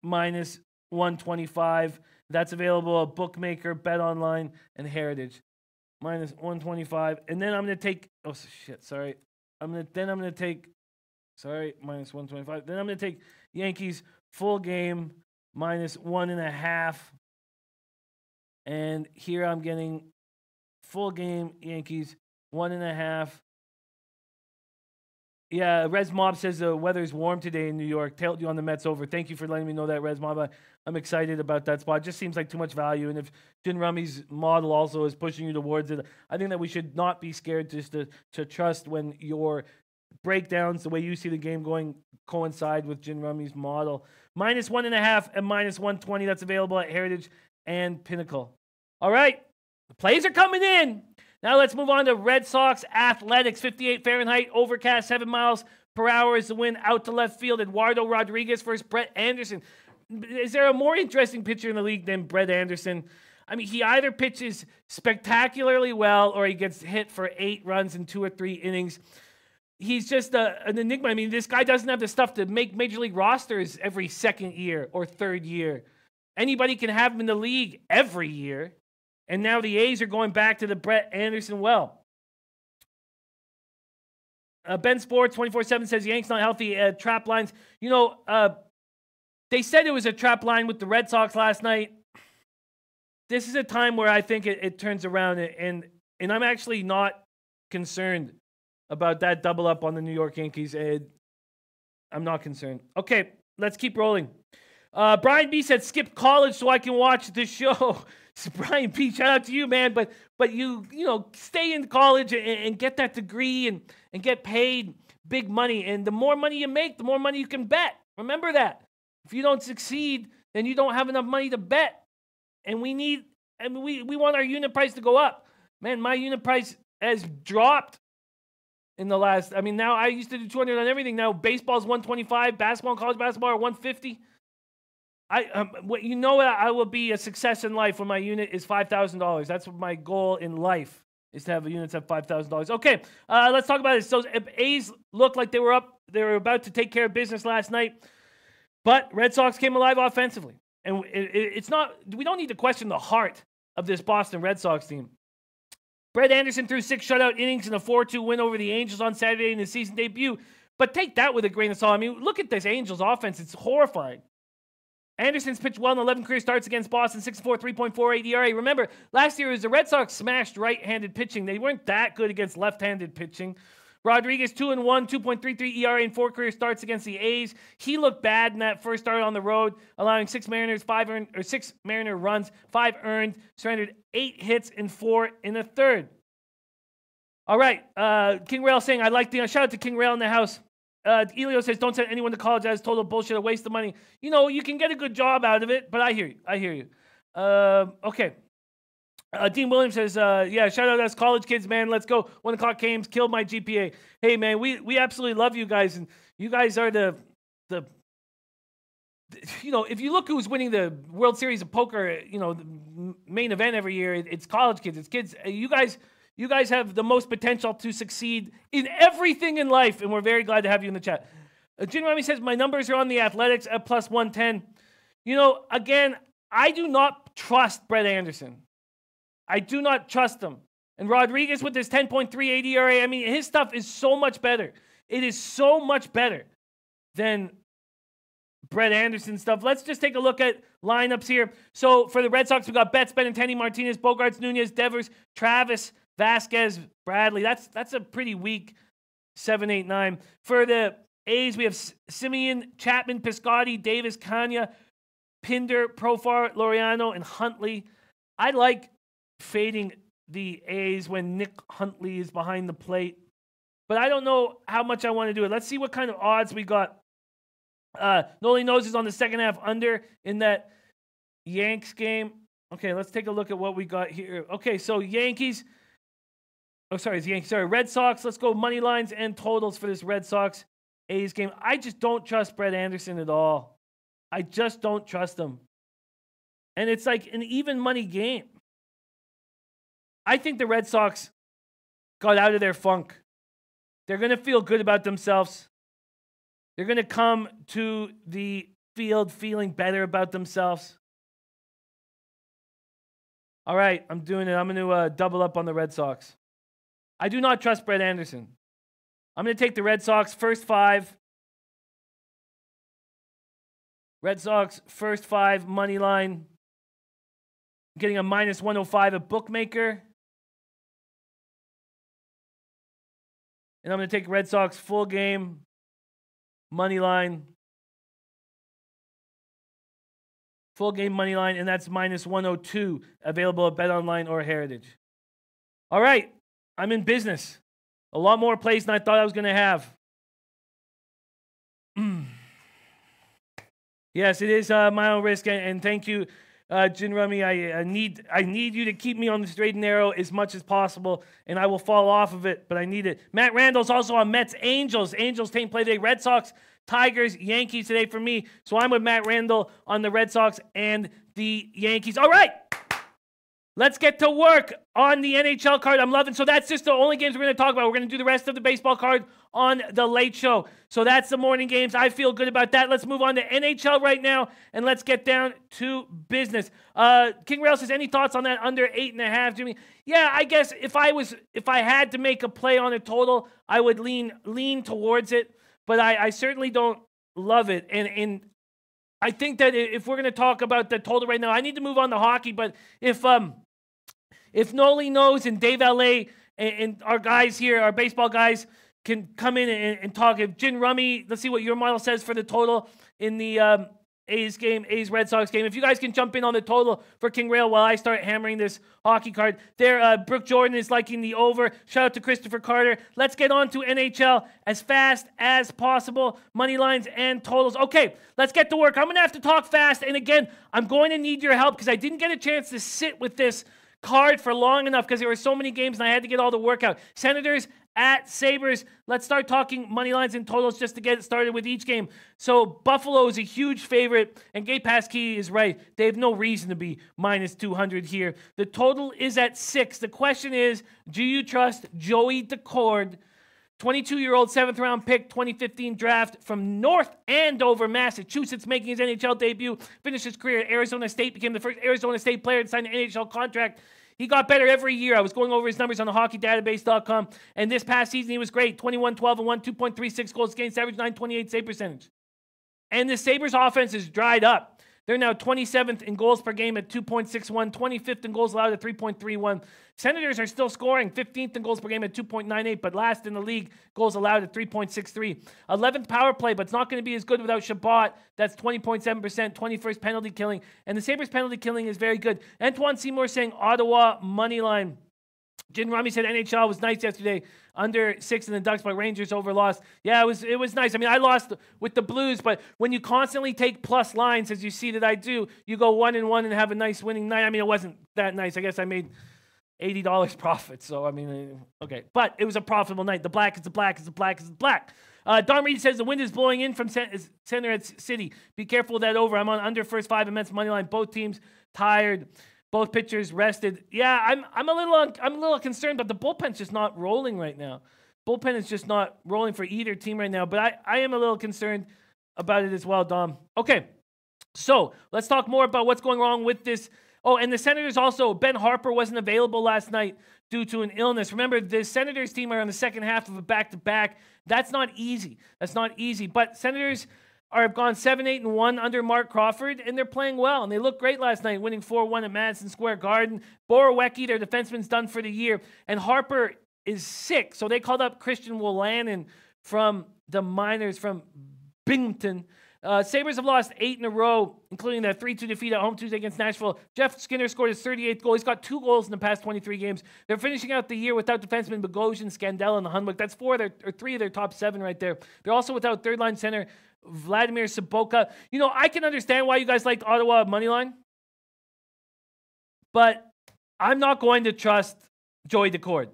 S1: -125. That's available at Bookmaker, Bet Online, and Heritage. -125. And then I'm going to take, oh shit, sorry. Then I'm going to take -125. Then I'm going to take Yankees full game -1.5. And here I'm getting full game Yankees 1.5. Yeah, Res Mob says the weather's warm today in New York. Tailed you on the Mets over. Thank you for letting me know that, Res Mob. I'm excited about that spot. It just seems like too much value. And if Jin Rummy's model also is pushing you towards it, I think that we should not be scared just to trust when your breakdowns, the way you see the game going, coincide with Jin Rummy's model. -1.5 and -120. That's available at Heritage and Pinnacle. All right, the plays are coming in. Now let's move on to Red Sox Athletics. 58 Fahrenheit, overcast, 7 miles per hour is the wind out to left field. Eduardo Rodriguez versus Brett Anderson. Is there a more interesting pitcher in the league than Brett Anderson? I mean, he either pitches spectacularly well or he gets hit for 8 runs in 2 or 3 innings. He's just an enigma. I mean, this guy doesn't have the stuff to make Major League rosters every second year or third year. Anybody can have him in the league every year. And now the A's are going back to the Brett Anderson well. Ben Sports 24/7 says Yanks not healthy. Trap lines. You know, they said it was a trap line with the Red Sox last night. This is a time where I think it turns around, and I'm actually not concerned about that double up on the New York Yankees. I'm not concerned. Okay, let's keep rolling. Brian B said skip college so I can watch this show. So Brian B, shout out to you, man. But you know, stay in college and get that degree and get paid big money. And the more money you make, the more money you can bet. Remember that. If you don't succeed, then you don't have enough money to bet. And we want our unit price to go up. Man, my unit price has dropped in the last. I mean, now I used to do 200 on everything. Now baseball's 125, basketball and college basketball are 150. I will be a success in life when my unit is $5,000. That's what my goal in life is, to have a unit at $5,000. Okay, let's talk about this. So A's looked like they were up. They were about to take care of business last night, but Red Sox came alive offensively. And it's not. We don't need to question the heart of this Boston Red Sox team. Brett Anderson threw 6 shutout innings in a 4-2 win over the Angels on Saturday in his season debut. But take that with a grain of salt. I mean, look at this Angels offense. It's horrifying. Anderson's pitched well in 11 career starts against Boston, 6-4, 3.48 ERA. Remember, last year it was the Red Sox smashed right-handed pitching. They weren't that good against left-handed pitching. Rodriguez, 2-1, 2.33 ERA in 4 career starts against the A's. He looked bad in that first start on the road, allowing 6 Mariner runs, 5 earned, surrendered 8 hits and 4 in the third. All right, King Rail saying, I like the shout out to King Rail in the house. Elio says, don't send anyone to college. That is total bullshit, a waste of money. You know, you can get a good job out of it, but I hear you. Okay. Dean Williams says, yeah, shout out to us college kids, man. Let's go. 1 o'clock games killed my GPA. Hey, man, we absolutely love you guys. And you guys are the you know, if you look who's winning the World Series of Poker, you know, the main event every year, it's college kids. It's kids. You guys have the most potential to succeed in everything in life, and we're very glad to have you in the chat. Jim Rami says, my numbers are on the Athletics at plus 110. You know, again, I do not trust Brett Anderson. I do not trust him. And Rodriguez with his 10.38 ERA, I mean, his stuff is so much better. It is so much better than Brett Anderson stuff. Let's just take a look at lineups here. So for the Red Sox, we got Betts, Benintendi, Martinez, Bogarts, Nunez, Devers, Travis, Vasquez, Bradley. That's a pretty weak 7, 8, 9. For the A's, we have Simeon, Chapman, Piscotty, Davis, Kanya, Pinder, Profar, Laureano, and Huntley. I like fading the A's when Nick Huntley is behind the plate, but I don't know how much I want to do it. Let's see what kind of odds we got. Noli Nose is on the second half under in that Yanks game. Okay, let's take a look at what we got here. Okay, so Yankees. Oh, sorry, it's Yankees. Sorry, Red Sox. Let's go money lines and totals for this Red Sox A's game. I just don't trust Brett Anderson at all. I just don't trust him. And it's like an even money game. I think the Red Sox got out of their funk. They're going to feel good about themselves. They're going to come to the field feeling better about themselves. All right, I'm doing it. I'm going to double up on the Red Sox. I do not trust Brett Anderson. I'm going to take the Red Sox first 5. Red Sox first 5 money line. I'm getting a minus 105 at bookmaker. And I'm going to take Red Sox full game money line. Full game money line, and that's minus 102, available at BetOnline or Heritage. All right, I'm in business. A lot more plays than I thought I was going to have. Yes, it is my own risk, and thank you, Jin Rummy. I need you to keep me on the straight and narrow as much as possible, and I will fall off of it, but I need it. Matt Randall's also on Mets Angels. Angels team play today. Red Sox, Tigers, Yankees today for me. So I'm with Matt Randall on the Red Sox and the Yankees. All right. Let's get to work on the NHL card. I'm loving. So that's just the only games we're going to talk about. We're going to do the rest of the baseball card on the late show. So that's the morning games. I feel good about that. Let's move on to NHL right now, and let's get down to business. King Rail says, any thoughts on that under 8.5, Jimmy? Yeah, I guess if I had to make a play on a total, I would lean towards it. But I certainly don't love it. And I think that if we're going to talk about the total right now, I need to move on to hockey. But if Noli knows and Dave LA and our guys here, our baseball guys, can come in and talk. If Jin Rummy, let's see what your model says for the total in the A's Red Sox game. If you guys can jump in on the total for King Rail while I start hammering this hockey card. There, Brooke Jordan is liking the over. Shout out to Christopher Carter. Let's get on to NHL as fast as possible. Money lines and totals. Okay, let's get to work. I'm going to have to talk fast. And again, I'm going to need your help because I didn't get a chance to sit with this card for long enough because there were so many games and I had to get all the work out. Senators at Sabres. Let's start talking money lines and totals just to get it started with each game. So Buffalo is a huge favorite, and Gabe Pasquini is right. They have no reason to be minus 200 here. The total is at 6. The question is, do you trust Joey Decord, 22-year-old 7th-round pick, 2015 draft from North Andover, Massachusetts, making his NHL debut, finished his career at Arizona State, became the first Arizona State player to sign an NHL contract. He got better every year. I was going over his numbers on the hockeydatabase.com, and this past season he was great. 21, 12, and 1, 2.36 goals against, average 928 save percentage. And the Sabres offense is dried up. They're now 27th in goals per game at 2.61, 25th in goals allowed at 3.31. Senators are still scoring, 15th in goals per game at 2.98, but last in the league, goals allowed at 3.63. 11th power play, but it's not going to be as good without Shabbat. That's 20.7%, 21st penalty killing. And the Sabres penalty killing is very good. Antoine Seymour saying Ottawa money line. Jin Rummy said NHL was nice yesterday. Under 6 in the Ducks, but Rangers over lost. Yeah, it was nice. I mean, I lost with the Blues, but when you constantly take plus lines, as you see that I do, you go 1-1 and have a nice winning night. I mean, it wasn't that nice. I guess I made $80 profit. So, I mean, okay. But it was a profitable night. The black is the black is the black is the black. Don Reed says the wind is blowing in from center at City. Be careful of that over. I'm on under first 5 immense money line. Both teams tired. Both pitchers rested. Yeah, I'm a little concerned, but the bullpen's just not rolling right now. Bullpen is just not rolling for either team right now, but I am a little concerned about it as well, Dom. Okay, so let's talk more about what's going wrong with this. Oh, and the Senators also, Ben Harper wasn't available last night due to an illness. Remember, the Senators team are on the second half of a back-to-back. That's not easy. But Senators have gone 7-8-1 under Mark Crawford, and they're playing well, and they looked great last night, winning 4-1 at Madison Square Garden. Borowiecki, their defenseman's done for the year, and Harper is sick, so they called up Christian Wolanin from the minors from Binghamton. Sabres have lost 8 in a row, including that 3-2 defeat at home Tuesday against Nashville. Jeff Skinner scored his 38th goal. He's got 2 goals in the past 23 games. They're finishing out the year without defensemen Bogosian, Scandella, and Hunwick. That's 3 of their top 7 right there. They're also without third-line center Vladimir Sobotka. You know, I can understand why you guys liked Ottawa money line. But I'm not going to trust Joey Daccord.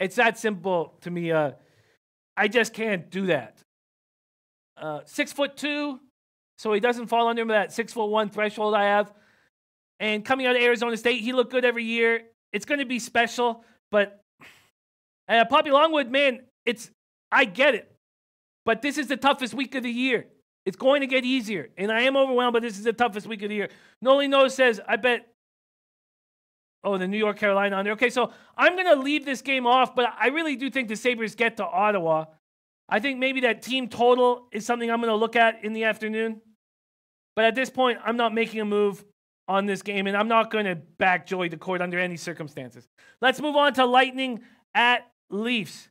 S1: It's that simple to me. I just can't do that. 6'2", so he doesn't fall under that 6'1" threshold I have. And coming out of Arizona State, he looked good every year. It's going to be special, but Poppy Longwood, man, I get it. But this is the toughest week of the year. It's going to get easier. And I am overwhelmed, but this is the toughest week of the year. Noli Knows says, I bet, the New York, Carolina under. Okay, so I'm going to leave this game off, but I really do think the Sabres get to Ottawa. I think maybe that team total is something I'm going to look at in the afternoon. But at this point, I'm not making a move on this game, and I'm not going to back Joey Daccord under any circumstances. Let's move on to Lightning at Leafs.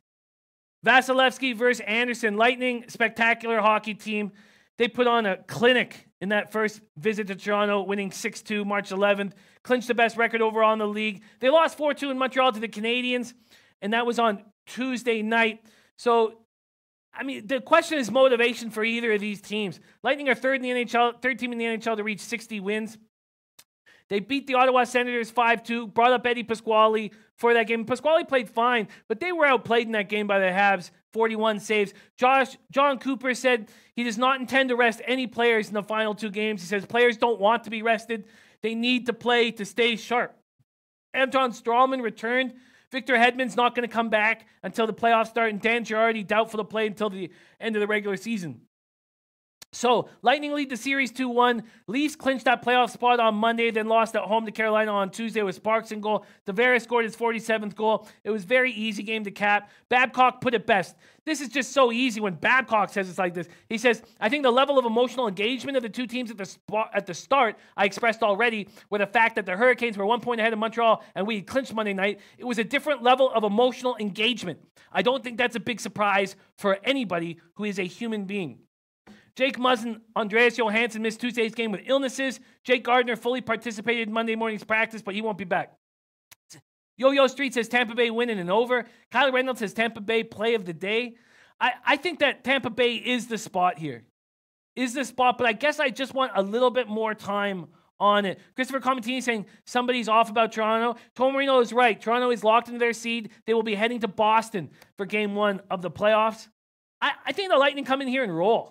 S1: Vasilevsky versus Anderson. Lightning, spectacular hockey team. They put on a clinic in that first visit to Toronto, winning 6-2 March 11th. Clinched the best record overall in the league. They lost 4-2 in Montreal to the Canadiens, and that was on Tuesday night. So, I mean, the question is motivation for either of these teams. Lightning are third team in the NHL to reach 60 wins. They beat the Ottawa Senators 5-2, brought up Eddie Pasquale for that game. Pasquale played fine, but they were outplayed in that game by the Habs, 41 saves. John Cooper said he does not intend to rest any players in the final two games. He says players don't want to be rested. They need to play to stay sharp. Anton Strawman returned. Victor Hedman's not going to come back until the playoffs start, and Dan Girardi doubtful to play until the end of the regular season. So, Lightning lead the series 2-1. Leafs clinched that playoff spot on Monday, then lost at home to Carolina on Tuesday with Sparks in goal. Tavares scored his 47th goal. It was a very easy game to cap. Babcock put it best. This is just so easy when Babcock says it's like this. He says, I think the level of emotional engagement of the two teams at the start, I expressed already, with the fact that the Hurricanes were 1 point ahead of Montreal and we clinched Monday night. It was a different level of emotional engagement. I don't think that's a big surprise for anybody who is a human being. Jake Muzzin, Andreas Johansson missed Tuesday's game with illnesses. Jake Gardner fully participated in Monday morning's practice, but he won't be back. Yo-Yo Street says Tampa Bay winning and over. Kyle Reynolds says Tampa Bay play of the day. I think that Tampa Bay is the spot here. But I guess I just want a little bit more time on it. Christopher Comentini saying somebody's off about Toronto. Tom Marino is right. Toronto is locked into their seed. They will be heading to Boston for game 1 of the playoffs. I think the Lightning come in here and roll.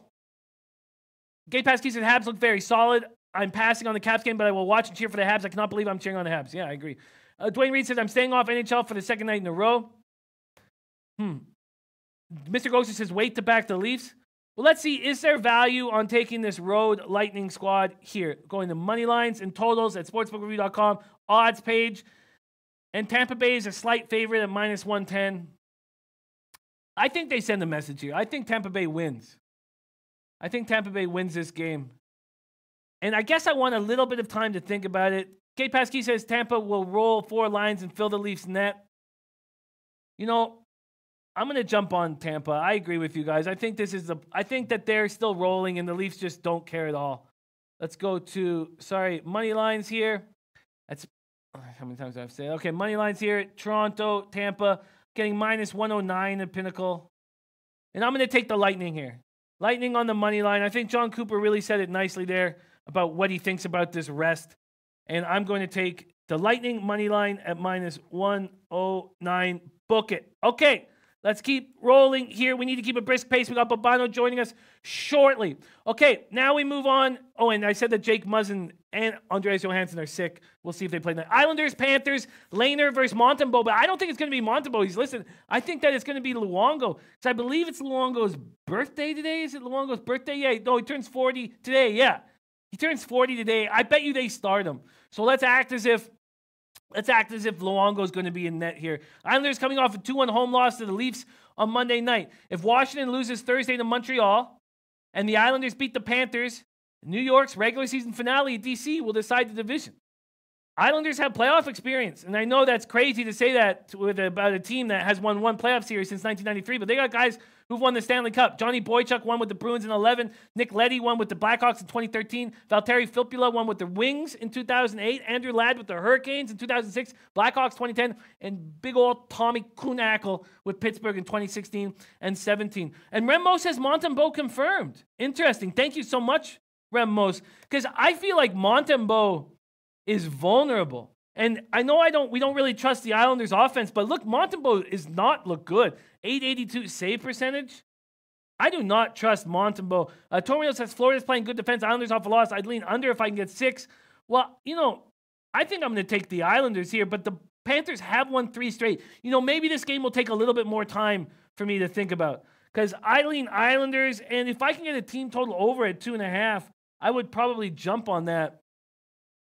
S1: Gate Pass Keys and Habs look very solid. I'm passing on the Caps game, but I will watch and cheer for the Habs. I cannot believe I'm cheering on the Habs. Yeah, I agree. Dwayne Reed says, I'm staying off NHL for the second night in a row. Mr. Ghost says, wait to back the Leafs. Well, let's see. Is there value on taking this road Lightning squad here? Going to money lines and totals at sportsbookreview.com. Odds page. And Tampa Bay is a slight favorite at minus 110. I think they send a message here. I think Tampa Bay wins. I think Tampa Bay wins this game. And I guess I want a little bit of time to think about it. Kate Pasky says Tampa will roll 4 lines and fill the Leafs net. You know, I'm going to jump on Tampa. I agree with you guys. I think that they're still rolling and the Leafs just don't care at all. Let's go to, money lines here. That's, how many times do I have to say? Okay, money lines here. Toronto, Tampa, getting minus 109 at Pinnacle. And I'm going to take the Lightning here. Lightning on the money line. I think John Cooper really said it nicely there about what he thinks about this rest. And I'm going to take the Lightning money line at minus 109. Book it. Okay, let's keep rolling here. We need to keep a brisk pace. We got Babano joining us shortly. Okay, now we move on. Oh, and I said that Jake Muzzin and Andreas Johansson are sick. We'll see if they play tonight. Islanders, Panthers, Lehner versus Montembeault. But I don't think it's going to be Montembeault. I think that it's going to be Luongo. Because I believe it's Luongo's birthday today. Is it Luongo's birthday? Yeah. No, he turns 40 today. Yeah. He turns 40 today. I bet you they start him. So let's act as if Luongo is going to be in net here. Islanders coming off a 2-1 home loss to the Leafs on Monday night. If Washington loses Thursday to Montreal and the Islanders beat the Panthers, New York's regular season finale at DC will decide the division. Islanders have playoff experience, and I know that's crazy to say that about a team that has won 1 playoff series since 1993, but they got guys who've won the Stanley Cup. Johnny Boychuk won with the Bruins in 2011. Nick Leddy won with the Blackhawks in 2013. Valtteri Filppula won with the Wings in 2008. Andrew Ladd with the Hurricanes in 2006. Blackhawks 2010. And big old Tommy Kuhnhackl with Pittsburgh in 2016 and 17. And Remos has Montembeault confirmed. Interesting. Thank you so much, Remos, because I feel like Montembeault is vulnerable. And I know we don't really trust the Islanders offense, but look, Montembeault is not look good. 882 save percentage. I do not trust Montembeault. Torino says Florida's playing good defense. Islanders off a loss. I'd lean under if I can get 6. Well, I think I'm going to take the Islanders here, but the Panthers have won 3 straight. Maybe this game will take a little bit more time for me to think about, because I lean Islanders, and if I can get a team total over at 2.5, I would probably jump on that,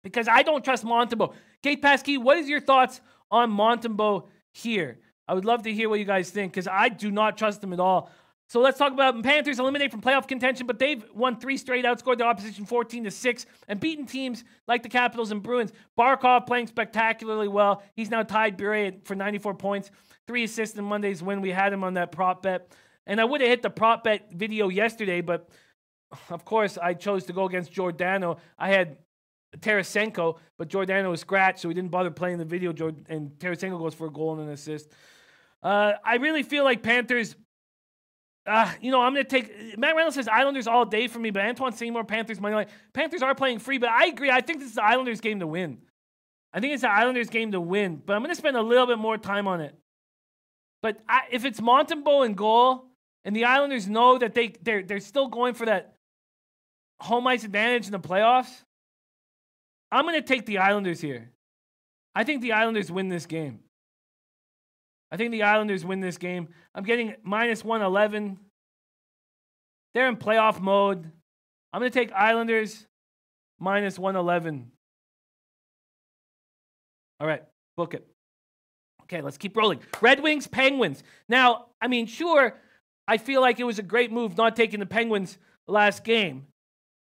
S1: because I don't trust Montembeault. Kate Pasquey, what is your thoughts on Montembeault here? I would love to hear what you guys think, because I do not trust him at all. So let's talk about Panthers eliminate from playoff contention, but they've won 3 straight, outscored the opposition 14-6, and beaten teams like the Capitals and Bruins. Barkov playing spectacularly well. He's now tied Bure for 94 points, 3 assists in Monday's win. We had him on that prop bet. And I would have hit the prop bet video yesterday, but of course I chose to go against Giordano. I had Tarasenko, but Giordano was scratched, so we didn't bother playing the video, and Tarasenko goes for a goal and an assist. I really feel like Panthers... I'm going to take... Matt Randall says Islanders all day for me, but Antoine Seymour, Panthers money line. Panthers are playing free, but I agree. I think this is the Islanders' game to win. I think it's the Islanders' game to win, but I'm going to spend a little bit more time on it. But if it's Montembeault in goal, and the Islanders know that they're still going for that home ice advantage in the playoffs, I'm going to take the Islanders here. I think the Islanders win this game. I'm getting -111. They're in playoff mode. I'm going to take Islanders -111. All right, book it. Okay, let's keep rolling. Red Wings, Penguins. Now, sure, I feel like it was a great move not taking the Penguins last game,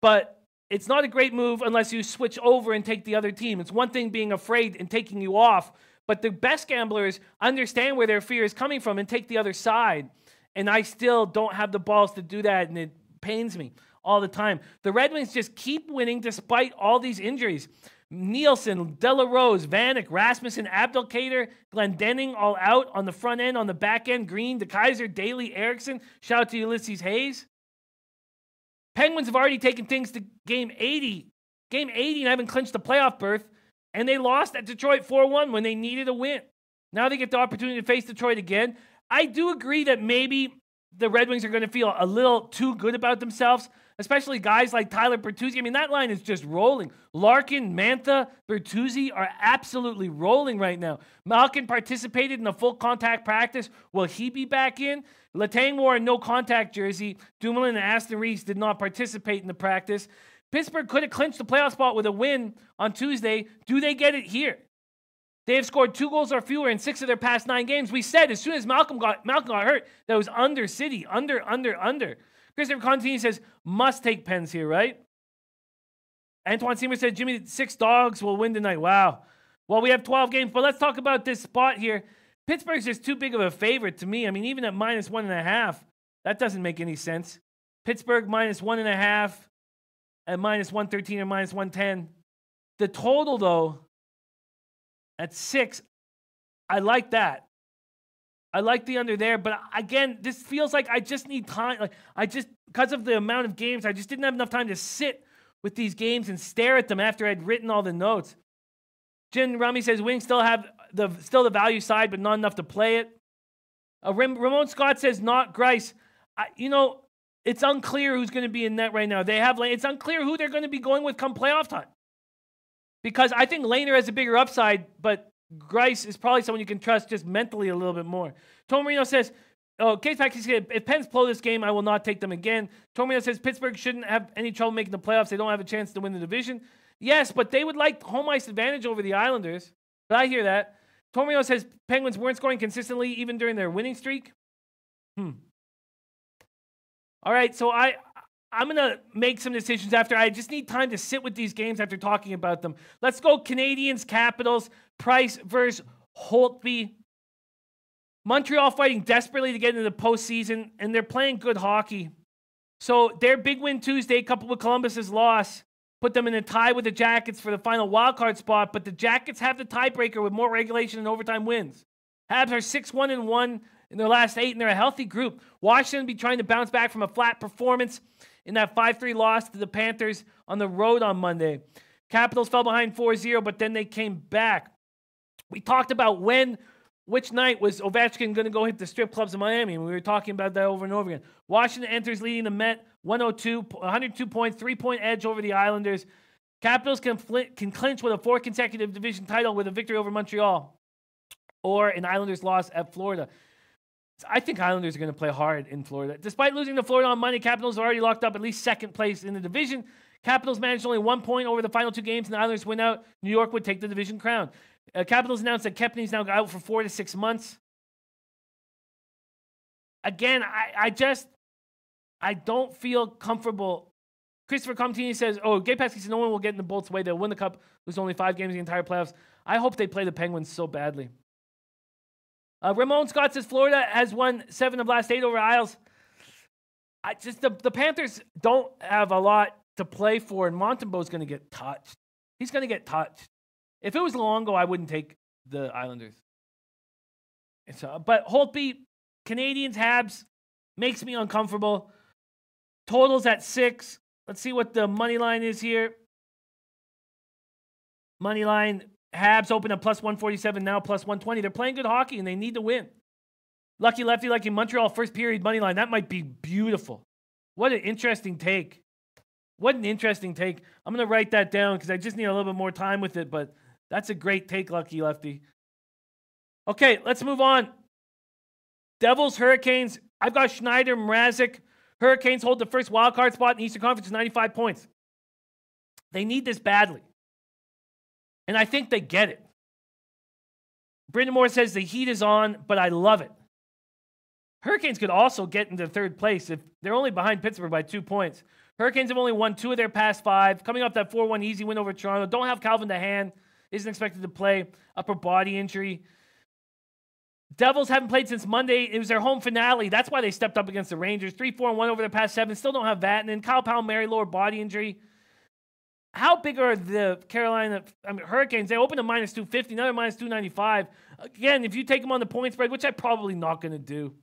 S1: but it's not a great move unless you switch over and take the other team. It's one thing being afraid and taking you off, but the best gamblers understand where their fear is coming from and take the other side. And I still don't have the balls to do that, and it pains me all the time. The Red Wings just keep winning despite all these injuries. Nielsen, Delarose, Vanek, Rasmussen, Abdelkader, Glendening all out on the front end, on the back end, Green, DeKaiser, Daly, Erickson. Shout out to Ulysses Hayes. Penguins have already taken things to game 80. Game 80 and haven't clinched the playoff berth. And they lost at Detroit 4-1 when they needed a win. Now they get the opportunity to face Detroit again. I do agree that maybe the Red Wings are going to feel a little too good about themselves, especially guys like Tyler Bertuzzi. That line is just rolling. Larkin, Mantha, Bertuzzi are absolutely rolling right now. Malkin participated in a full contact practice. Will he be back in? Letang wore a no contact jersey. Dumoulin and Aston Reese did not participate in the practice. Pittsburgh could have clinched the playoff spot with a win on Tuesday. Do they get it here? They have scored 2 goals or fewer in 6 of their past 9 games. We said as soon as Malcolm got hurt, that was under City. Under. Christopher Contini says, must take Pens here, right? Antoine Seymour said, Jimmy, 6 dogs will win tonight. Wow. Well, we have 12 games, but let's talk about this spot here. Pittsburgh's just too big of a favorite to me. Even at -1.5, that doesn't make any sense. Pittsburgh -1.5. At -113 or -110. The total, though, at 6, I like that. I like the under there, but again, this feels like I just need time. Because of the amount of games, I just didn't have enough time to sit with these games and stare at them after I'd written all the notes. Jim Rummy says Wings still have the value side, but not enough to play it. Ramon Scott says not Grice. It's unclear who's going to be in net right now. It's unclear who they're going to be going with come playoff time. Because I think Lehner has a bigger upside, but Grice is probably someone you can trust just mentally a little bit more. Tom Marino says, Case Pack, if Pens blow this game, I will not take them again. Tom Marino says Pittsburgh shouldn't have any trouble making the playoffs. They don't have a chance to win the division. Yes, but they would like home ice advantage over the Islanders. But I hear that. Tom Marino says Penguins weren't scoring consistently even during their winning streak. All right, so I'm going to make some decisions after. I just need time to sit with these games after talking about them. Let's go Canadiens, Capitals, Price versus Holtby. Montreal fighting desperately to get into the postseason, and they're playing good hockey. So their big win Tuesday, coupled with Columbus's loss, put them in a tie with the Jackets for the final wildcard spot, but the Jackets have the tiebreaker with more regulation and overtime wins. Habs are 6-1-1 in their last 8, and they're a healthy group. Washington will be trying to bounce back from a flat performance in that 5-3 loss to the Panthers on the road on Monday. Capitals fell behind 4-0, but then they came back. We talked about which night was Ovechkin going to go hit the strip clubs in Miami, and we were talking about that over and over again. Washington enters leading the Met 102 points, 3-point edge over the Islanders. Capitals can clinch with a 4th consecutive division title with a victory over Montreal or an Islanders loss at Florida. I think Islanders are going to play hard in Florida. Despite losing to Florida on Monday, Capitals have already locked up at least 2nd place in the division. Capitals managed only 1 point over the final 2 games, and the Islanders win out. New York would take the division crown. Capitals announced that Kepney's now out for 4 to 6 months. Again, I don't feel comfortable. Christopher Comtini says, Gabe Pesky says no one will get in the Bolts' way. They'll win the Cup, lose only 5 games in the entire playoffs. I hope they play the Penguins so badly. Ramon Scott says Florida has won 7 of last 8 over Isles. The Panthers don't have a lot to play for, and Montembeau's going to get touched. He's going to get touched. If it was Luongo, I wouldn't take the Islanders. But Holtby, Canadians, Habs, makes me uncomfortable. Totals at 6. Let's see what the money line is here. Money line, Habs open at plus 147, now plus 120. They're playing good hockey, and they need to win. Lucky lefty like in Montreal, first period money line. That might be beautiful. What an interesting take. What an interesting take. I'm going to write that down because I just need a little bit more time with it, but that's a great take, Lucky Lefty. Okay, let's move on. Devils, Hurricanes. I've got Schneider, Mrazek. Hurricanes hold the first wildcard spot in the Eastern Conference with 95 points. They need this badly. And I think they get it. Brendan Moore says the heat is on, but I love it. Hurricanes could also get into 3rd place if they're only behind Pittsburgh by 2 points. Hurricanes have only won 2 of their past 5. Coming off that 4-1 easy win over Toronto. Don't have Calvin DeHaan. Isn't expected to play. Upper body injury. Devils haven't played since Monday. It was their home finale. That's why they stepped up against the Rangers. 3-4-1 over their past 7. Still don't have that. And then Kyle Palmieri, lower body injury. How big are the Hurricanes? They opened a minus 250, another minus 295. Again, if you take them on the point spread, which I'm probably not going to do.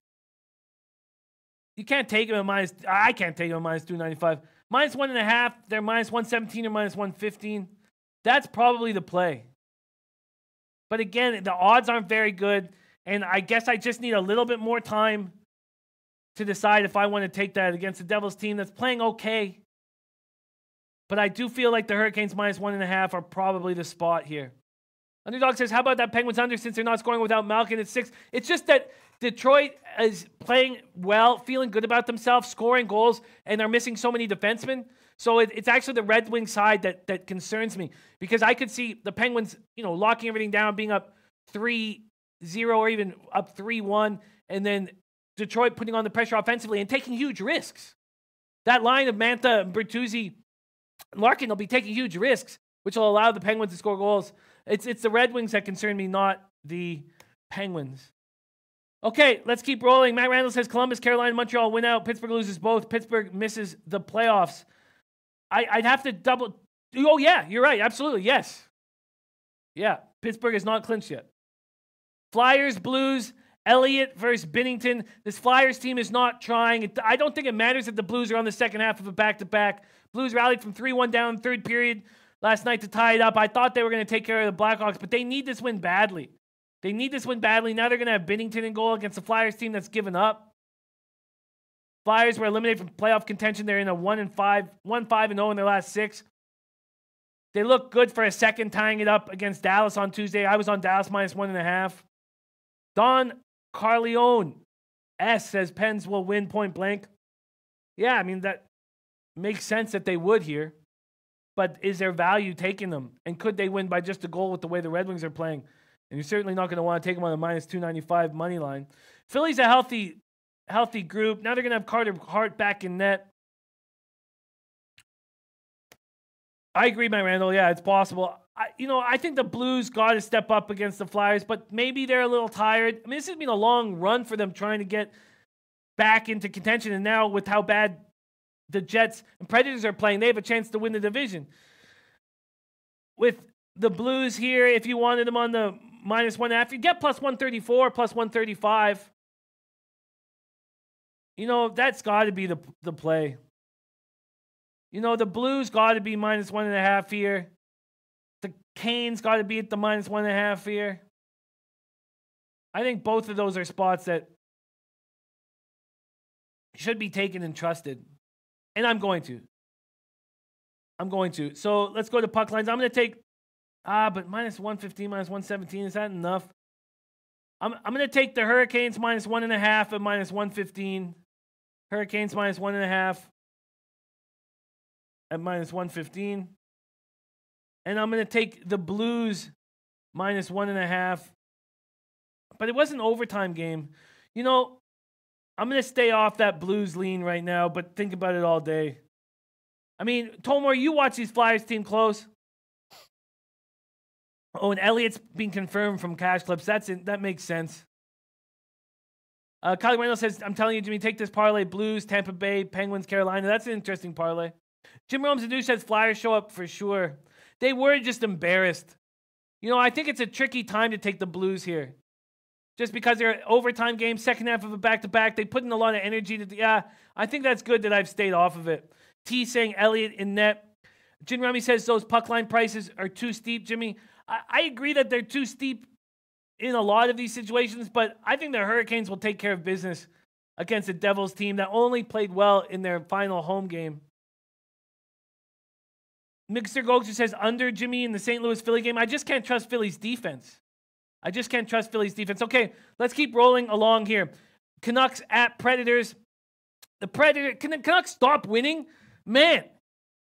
S1: You can't take them at I can't take them at minus 295. Minus 1.5, they're minus 117 or minus 115. That's probably the play. But again, the odds aren't very good. And I guess I just need a little bit more time to decide if I want to take that against the Devils team that's playing okay. But I do feel like the Hurricanes minus 1.5 are probably the spot here. Underdog says, how about that Penguins under since they're not scoring without Malkin at 6? It's just that Detroit is playing well, feeling good about themselves, scoring goals, and they're missing so many defensemen. So it's actually the Red Wing side that concerns me because I could see the Penguins, locking everything down, being up 3-0 or even up 3-1, and then Detroit putting on the pressure offensively and taking huge risks. That line of Mantha, Bertuzzi, and Larkin will be taking huge risks, which will allow the Penguins to score goals. It's the Red Wings that concern me, not the Penguins. Okay, let's keep rolling. Matt Randall says Columbus, Carolina, Montreal win out. Pittsburgh loses both. Pittsburgh misses the playoffs. I'd have to double. Oh, yeah, you're right. Absolutely. Yes. Yeah, Pittsburgh is not clinched yet. Flyers, Blues, Elliott versus Binnington. This Flyers team is not trying. I don't think it matters that the Blues are on the second half of a back-to-back. Blues rallied from 3-1 down 3rd period last night to tie it up. I thought they were going to take care of the Blackhawks, but they need this win badly. They need this win badly. Now they're going to have Binnington in goal against the Flyers team that's given up. Flyers were eliminated from playoff contention. They're in a 1-5-0 in their last 6. They look good for a second, tying it up against Dallas on Tuesday. I was on Dallas minus 1.5. Don Carleone S says Pens will win point blank. Yeah, I mean, that makes sense that they would here. But is there value taking them? And could they win by just a goal with the way the Red Wings are playing? And you're certainly not going to want to take them on the minus 295 money line. Philly's a healthy group. Now they're going to have Carter Hart back in net. I agree, my Randall. Yeah, it's possible. I think the Blues got to step up against the Flyers, but maybe they're a little tired. I mean, this has been a long run for them trying to get back into contention, and now with how bad the Jets and Predators are playing, they have a chance to win the division. With the Blues here, if you wanted them on the minus 1.5, you get plus 134, plus 135. That's got to be the play. The Blues got to be minus 1.5 here. the Canes got to be at the -1.5 here. I think both of those are spots that should be taken and trusted. And I'm going to. So let's go to puck lines. I'm going to take, but -115, -117, is that enough? I'm going to take the Hurricanes -1.5 at -115. Hurricanes -1.5 at -115. And I'm going to take the Blues -1.5. But it was an overtime game. You know, I'm going to stay off that Blues lean right now, but think about it all day. I mean, Tomor, you watch these Flyers team close. Oh, and Elliott's been confirmed from Cash Clips. That makes sense. Kylie Randall says, I'm telling you, Jimmy, take this parlay. Blues, Tampa Bay, Penguins, Carolina. That's an interesting parlay. Jim Rome Zadoo says Flyers show up for sure. They were just embarrassed. You know, I think it's a tricky time to take the Blues here. Just because they're an overtime game, second half of a back-to-back. They put in a lot of energy. I think that's good that I've stayed off of it. T saying Elliott in net. Jim Rummy says those puck line prices are too steep, Jimmy. I agree that they're too steep in a lot of these situations, but I think the Hurricanes will take care of business against the Devils team that only played well in their final home game. Mixer Goldster says under, Jimmy, in the St. Louis Philly game. I just can't trust Philly's defense. Okay, let's keep rolling along here. Canucks at Predators. Can the Canucks stop winning? Man,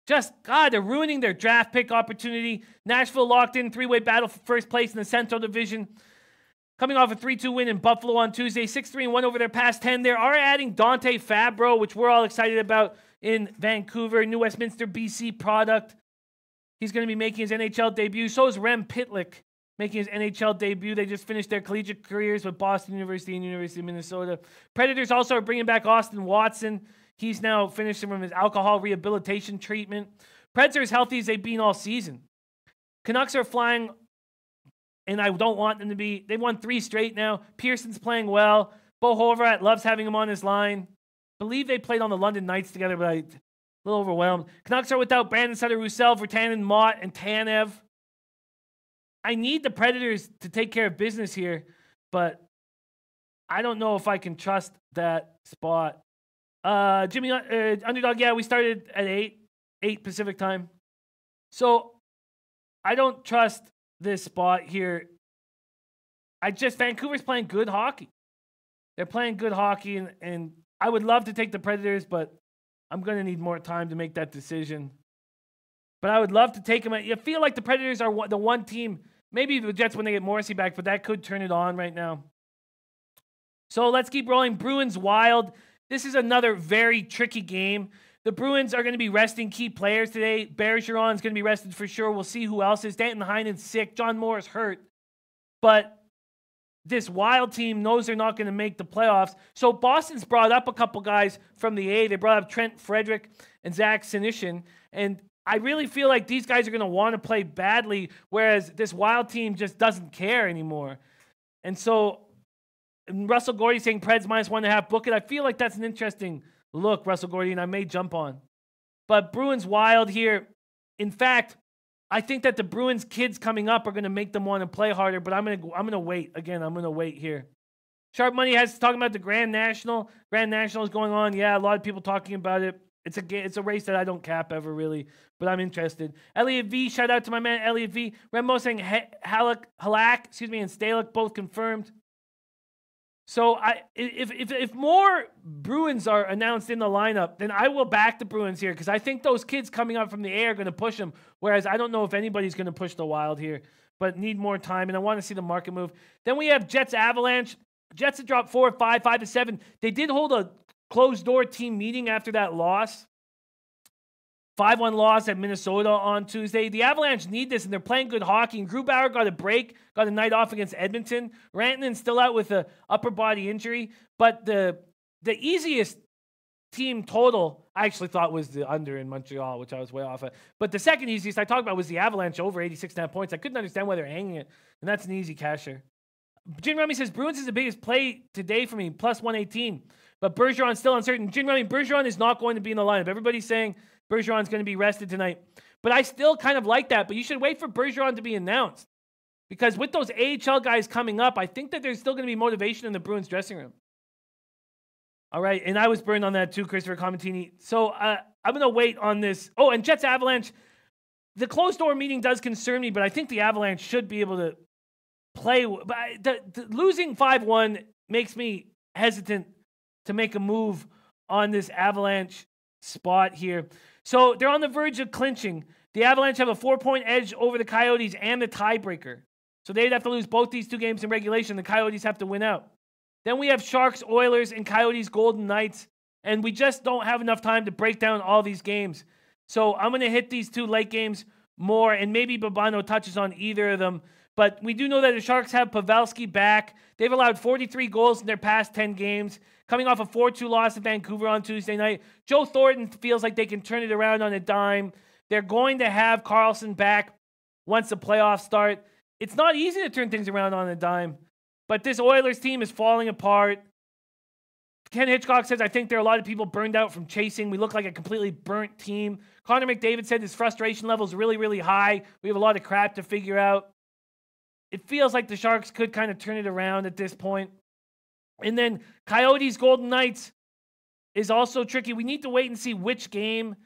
S1: they're ruining their draft pick opportunity. Nashville locked in three-way battle for first place in the Central Division. Coming off a 3-2 win in Buffalo on Tuesday, 6-3-1 over their past 10. They are adding Dante Fabro, which we're all excited about in Vancouver. New Westminster, BC product. He's going to be making his NHL debut. So is Rem Pitlick making his NHL debut. They just finished their collegiate careers with Boston University and University of Minnesota. Predators also are bringing back Austin Watson. He's now finished from his alcohol rehabilitation treatment. Preds are as healthy as they've been all season. Canucks are flying, and I don't want them to be. They won 3 straight now. Pearson's playing well. Bo Horvat loves having him on his line. Believe they played on the London Knights together, but I'm a little overwhelmed. Canucks are without Brandon Sutter, Roussel, Virtanen, Mott, and Tanev. I need the Predators to take care of business here, but I don't know if I can trust that spot. Jimmy, underdog, yeah, we started at 8 Pacific time. So I don't trust this spot here. Vancouver's playing good hockey. They're playing good hockey, and I would love to take the Predators, but I'm going to need more time to make that decision. But I would love to take them. I feel like the Predators are the one team, maybe the Jets when they get Morrissey back, but that could turn it on right now. So let's keep rolling. Bruins Wild. This is another very tricky game. The Bruins are going to be resting key players today. Bergeron's going to be rested for sure. We'll see who else is. Danton Heinen's sick. John Moore is hurt. But this Wild team knows they're not going to make the playoffs. So Boston's brought up a couple guys from the A. They brought up Trent Frederick and Zach Senyshyn. And I really feel like these guys are going to want to play badly, whereas this Wild team just doesn't care anymore. And so Russell Gordy saying Preds -1.5, book it. I feel like that's an interesting look, Russell Gordy, and I may jump on. But Bruins Wild here. In fact, I think that the Bruins kids coming up are going to make them want to play harder, but I'm going to wait. Again, I'm going to wait here. Sharp Money has talking about the Grand National. Grand National is going on. Yeah, a lot of people talking about it. It's a race that I don't cap ever really, but I'm interested. Elliot V, shout out to my man Elliot V. Remo saying Halak, and Stalick both confirmed. So if more Bruins are announced in the lineup, then I will back the Bruins here because I think those kids coming up from the A are going to push them, whereas I don't know if anybody's going to push the Wild here, but need more time, and I want to see the market move. Then we have Jets Avalanche. Jets have dropped 4-5, 5-7. They did hold a closed-door team meeting after that loss. 5-1 loss at Minnesota on Tuesday. The Avalanche need this, and they're playing good hockey. And Grubauer got a break, got a night off against Edmonton. Rantanen's still out with an upper body injury. But the easiest team total I actually thought was the under in Montreal, which I was way off of. But the second easiest I talked about was the Avalanche over 86.5 points. I couldn't understand why they're hanging it, and that's an easy casher. Jim Rummy says, Bruins is the biggest play today for me, plus 118. But Bergeron's still uncertain. Jim Rummy, Bergeron is not going to be in the lineup. Everybody's saying Bergeron's going to be rested tonight. But I still kind of like that. But you should wait for Bergeron to be announced. Because with those AHL guys coming up, I think that there's still going to be motivation in the Bruins dressing room. All right, and I was burned on that too, Christopher Comentini. So I'm going to wait on this. Oh, and Jets Avalanche. The closed-door meeting does concern me, but I think the Avalanche should be able to play. But losing 5-1 makes me hesitant to make a move on this Avalanche spot here. So they're on the verge of clinching. The Avalanche have a 4-point edge over the Coyotes and the tiebreaker. So they'd have to lose both these 2 games in regulation. The Coyotes have to win out. Then we have Sharks, Oilers, and Coyotes, Golden Knights. And we just don't have enough time to break down all these games. So I'm going to hit these 2 late games more, and maybe Babano touches on either of them. But we do know that the Sharks have Pavelski back. They've allowed 43 goals in their past 10 games, coming off a 4-2 loss to Vancouver on Tuesday night. Joe Thornton feels like they can turn it around on a dime. They're going to have Karlsson back once the playoffs start. It's not easy to turn things around on a dime, but this Oilers team is falling apart. Ken Hitchcock says, I think there are a lot of people burned out from chasing. We look like a completely burnt team. Connor McDavid said his frustration level is really, really high. We have a lot of crap to figure out. It feels like the Sharks could kind of turn it around at this point. And then Coyotes, Golden Knights is also tricky. We need to wait and see which game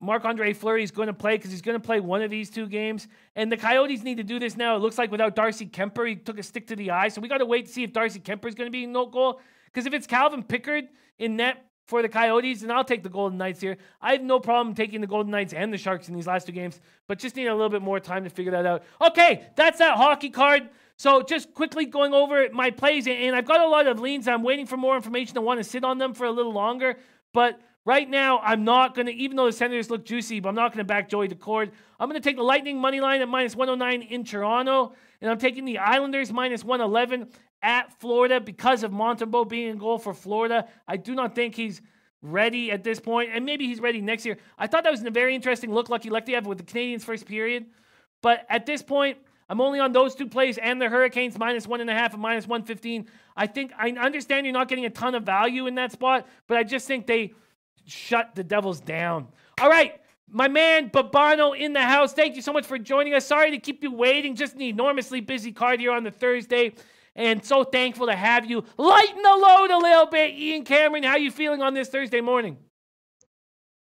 S1: Marc-Andre Fleury is going to play, because he's going to play one of these 2 games. And the Coyotes need to do this now. It looks like without Darcy Kemper, he took a stick to the eye. So we got to wait to see if Darcy Kemper is going to be in no goal. Because if it's Calvin Pickard in net for the Coyotes, then I'll take the Golden Knights here. I have no problem taking the Golden Knights and the Sharks in these last 2 games, but just need a little bit more time to figure that out. Okay, that's that hockey card. So just quickly going over my plays, and I've got a lot of leans. I'm waiting for more information. I want to sit on them for a little longer, but right now, I'm not going to, even though the Senators look juicy, but I'm not going to back Joey Decord. I'm going to take the Lightning money line at minus 109 in Toronto, and I'm taking the Islanders minus 111 at Florida because of Montembeault being in goal for Florida. I do not think he's ready at this point, and maybe he's ready next year. I thought that was a very interesting look, Lucky Lektiev, with the Canadiens' first period, but at this point, I'm only on those 2 plays and the Hurricanes minus 1.5 and minus 115. I understand you're not getting a ton of value in that spot, but I just think they shut the Devils down. All right, my man Babano in the house. Thank you so much for joining us. Sorry to keep you waiting. Just an enormously busy card here on the Thursday, and so thankful to have you. Lighten the load a little bit. Ian Cameron, how you feeling on this Thursday morning?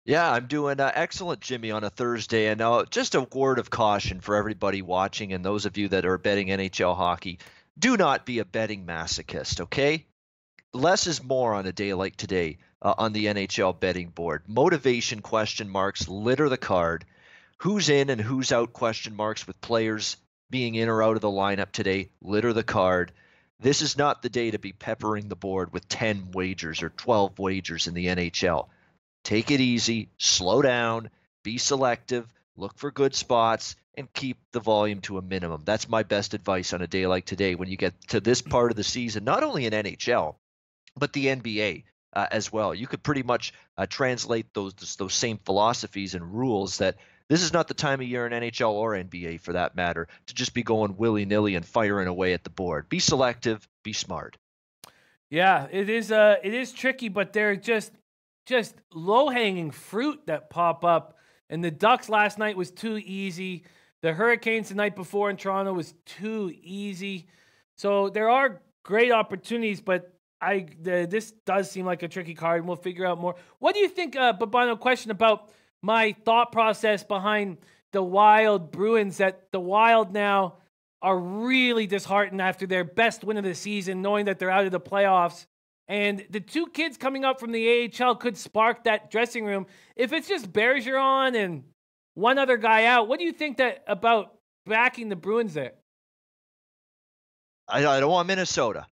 S2: Yeah, I'm doing excellent, Jimmy, on a Thursday. And just a word of caution for everybody watching and those of you that are betting NHL hockey. Do not be a betting masochist, okay? Less is more on a day like today. On the NHL betting board. Motivation question marks litter the card. Who's in and who's out question marks with players being in or out of the lineup today litter the card. This is not the day to be peppering the board with 10 wagers or 12 wagers in the NHL. Take it easy, slow down, be selective, look for good spots, and keep the volume to a minimum. That's my best advice on a day like today when you get to this part of the season, not only in NHL, but the NBA. As well. You could pretty much translate those same philosophies and rules that this is not the time of year in NHL or NBA for that matter to just be going willy-nilly and firing away at the board. Be selective, be smart.
S1: Yeah, it is tricky, but they're just low-hanging fruit that pop up. And the Ducks last night was too easy. The Hurricanes the night before in Toronto was too easy. So there are great opportunities, but this does seem like a tricky card, and we'll figure out more. What do you think, Babano, question about my thought process behind the Wild Bruins, that the Wild now are really disheartened after their best win of the season, knowing that they're out of the playoffs. And the 2 kids coming up from the AHL could spark that dressing room. If it's just Bergeron and one other guy out, what do you think about backing the Bruins there?
S2: I don't want Minnesota.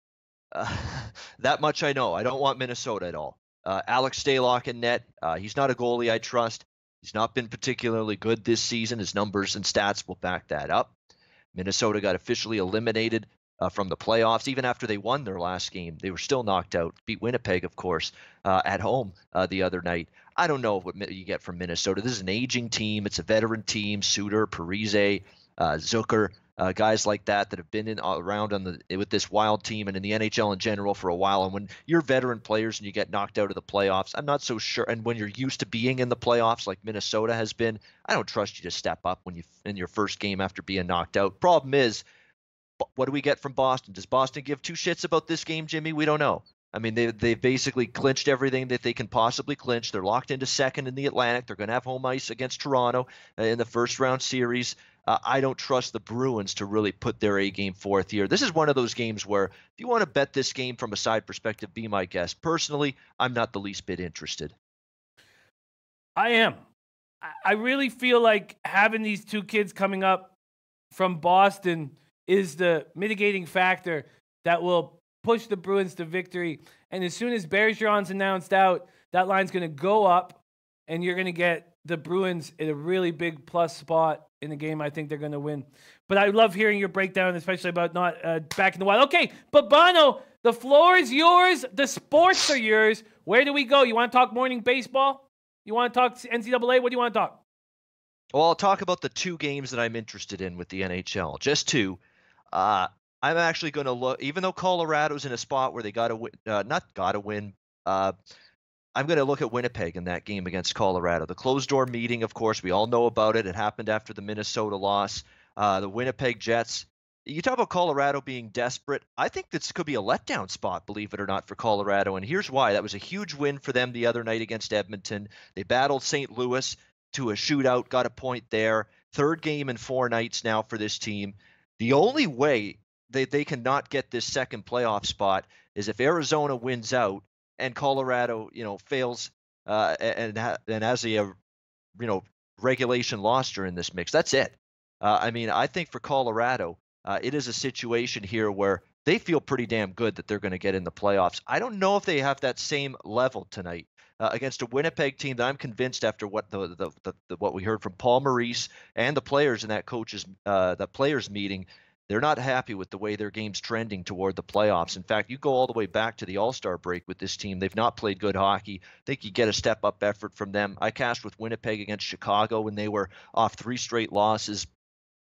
S2: That much I know. I don't want Minnesota at all. Alex Stalock in net. He's not a goalie I trust. He's not been particularly good this season. His numbers and stats will back that up. Minnesota got officially eliminated from the playoffs. Even after they won their last game, they were still knocked out. Beat Winnipeg, of course, at home the other night. I don't know what you get from Minnesota. This is an aging team. It's a veteran team. Suter, Parise, Zucker. guys like that have been around with this Wild team and in the NHL in general for a while. And when you're veteran players and you get knocked out of the playoffs, I'm not so sure. And when you're used to being in the playoffs like Minnesota has been, I don't trust you to step up when you in your first game after being knocked out. Problem is, what do we get from Boston? Does Boston give two shits about this game, Jimmy? We don't know. I mean, they basically clinched everything that they can possibly clinch. They're locked into second in the Atlantic. They're going to have home ice against Toronto in the first round series. I don't trust the Bruins to really put their A game forth here. This is one of those games where if you want to bet this game from a side perspective, be my guest. Personally, I'm not the least bit interested.
S1: I am. I really feel like having these two kids coming up from Boston is the mitigating factor that will push the Bruins to victory. And as soon as Bergeron's announced out, that line's going to go up, and you're going to get the Bruins in a really big plus spot in the game. I think they're going to win. But I love hearing your breakdown, especially about not back in the wild. Okay, but Bono, the floor is yours. The sports are yours. Where do we go? You want to talk morning baseball? You want to talk NCAA? What do you want to talk?
S2: Well, I'll talk about the two games that I'm interested in with the NHL. Just two. I'm actually going to look, even though Colorado's in a spot where they got to win, not got to win, I'm going to look at Winnipeg in that game against Colorado. The closed door meeting, of course, we all know about it. It happened after the Minnesota loss. The Winnipeg Jets. You talk about Colorado being desperate. I think this could be a letdown spot, believe it or not, for Colorado. And here's why. That was a huge win for them the other night against Edmonton. They battled St. Louis to a shootout, got a point there. Third game in 4 nights now for this team. The only way they cannot get this second playoff spot is if Arizona wins out and Colorado, fails and has a regulation loss during this mix. That's it. I think for Colorado, it is a situation here where they feel pretty damn good that they're going to get in the playoffs. I don't know if they have that same level tonight against a Winnipeg team that I'm convinced after what what we heard from Paul Maurice and the players in that the players meeting. They're not happy with the way their game's trending toward the playoffs. In fact, you go all the way back to the All-Star break with this team. They've not played good hockey. I think you get a step-up effort from them. I cashed with Winnipeg against Chicago when they were off 3 straight losses.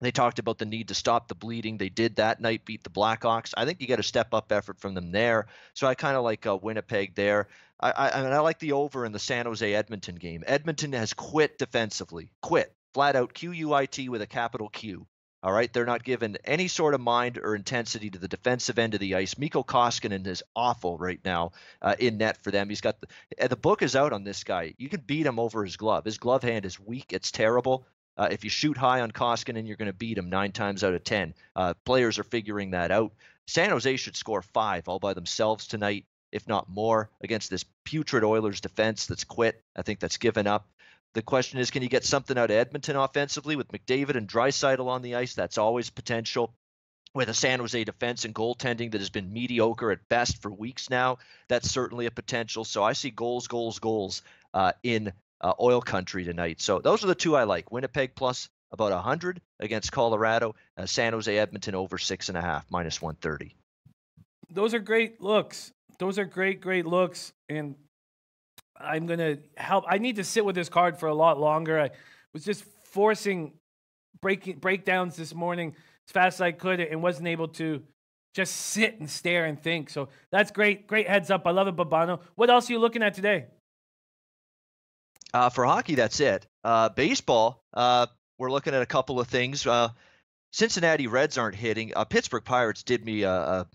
S2: They talked about the need to stop the bleeding. They did that night, beat the Blackhawks. I think you get a step-up effort from them there. So I kind of like Winnipeg there. I like the over in the San Jose-Edmonton game. Edmonton has quit defensively. Quit. Flat out Q-U-I-T with a capital Q. All right, they're not given any sort of mind or intensity to the defensive end of the ice. Mikko Koskinen is awful right now in net for them. He's got the book is out on this guy. You can beat him over his glove. His glove hand is weak. It's terrible. If you shoot high on Koskinen, you're going to beat him 9 times out of 10. Players are figuring that out. San Jose should score 5 all by themselves tonight, if not more, against this putrid Oilers defense that's quit. I think that's given up. The question is, can you get something out of Edmonton offensively with McDavid and Draisaitl on the ice? That's always potential. With a San Jose defense and goaltending that has been mediocre at best for weeks now, that's certainly a potential. So I see goals in oil country tonight. So those are the two I like. Winnipeg plus about 100 against Colorado. San Jose Edmonton over 6.5 minus 130.
S1: Those are great looks. Those are great looks. And I'm going to help. I need to sit with this card for a lot longer. I was just forcing breakdowns this morning as fast as I could and wasn't able to just sit and stare and think. So that's great. Great heads up. I love it, Babano. What else are you looking at today?
S2: For hockey, that's it. Baseball, we're looking at a couple of things. Cincinnati Reds aren't hitting. Pittsburgh Pirates did me a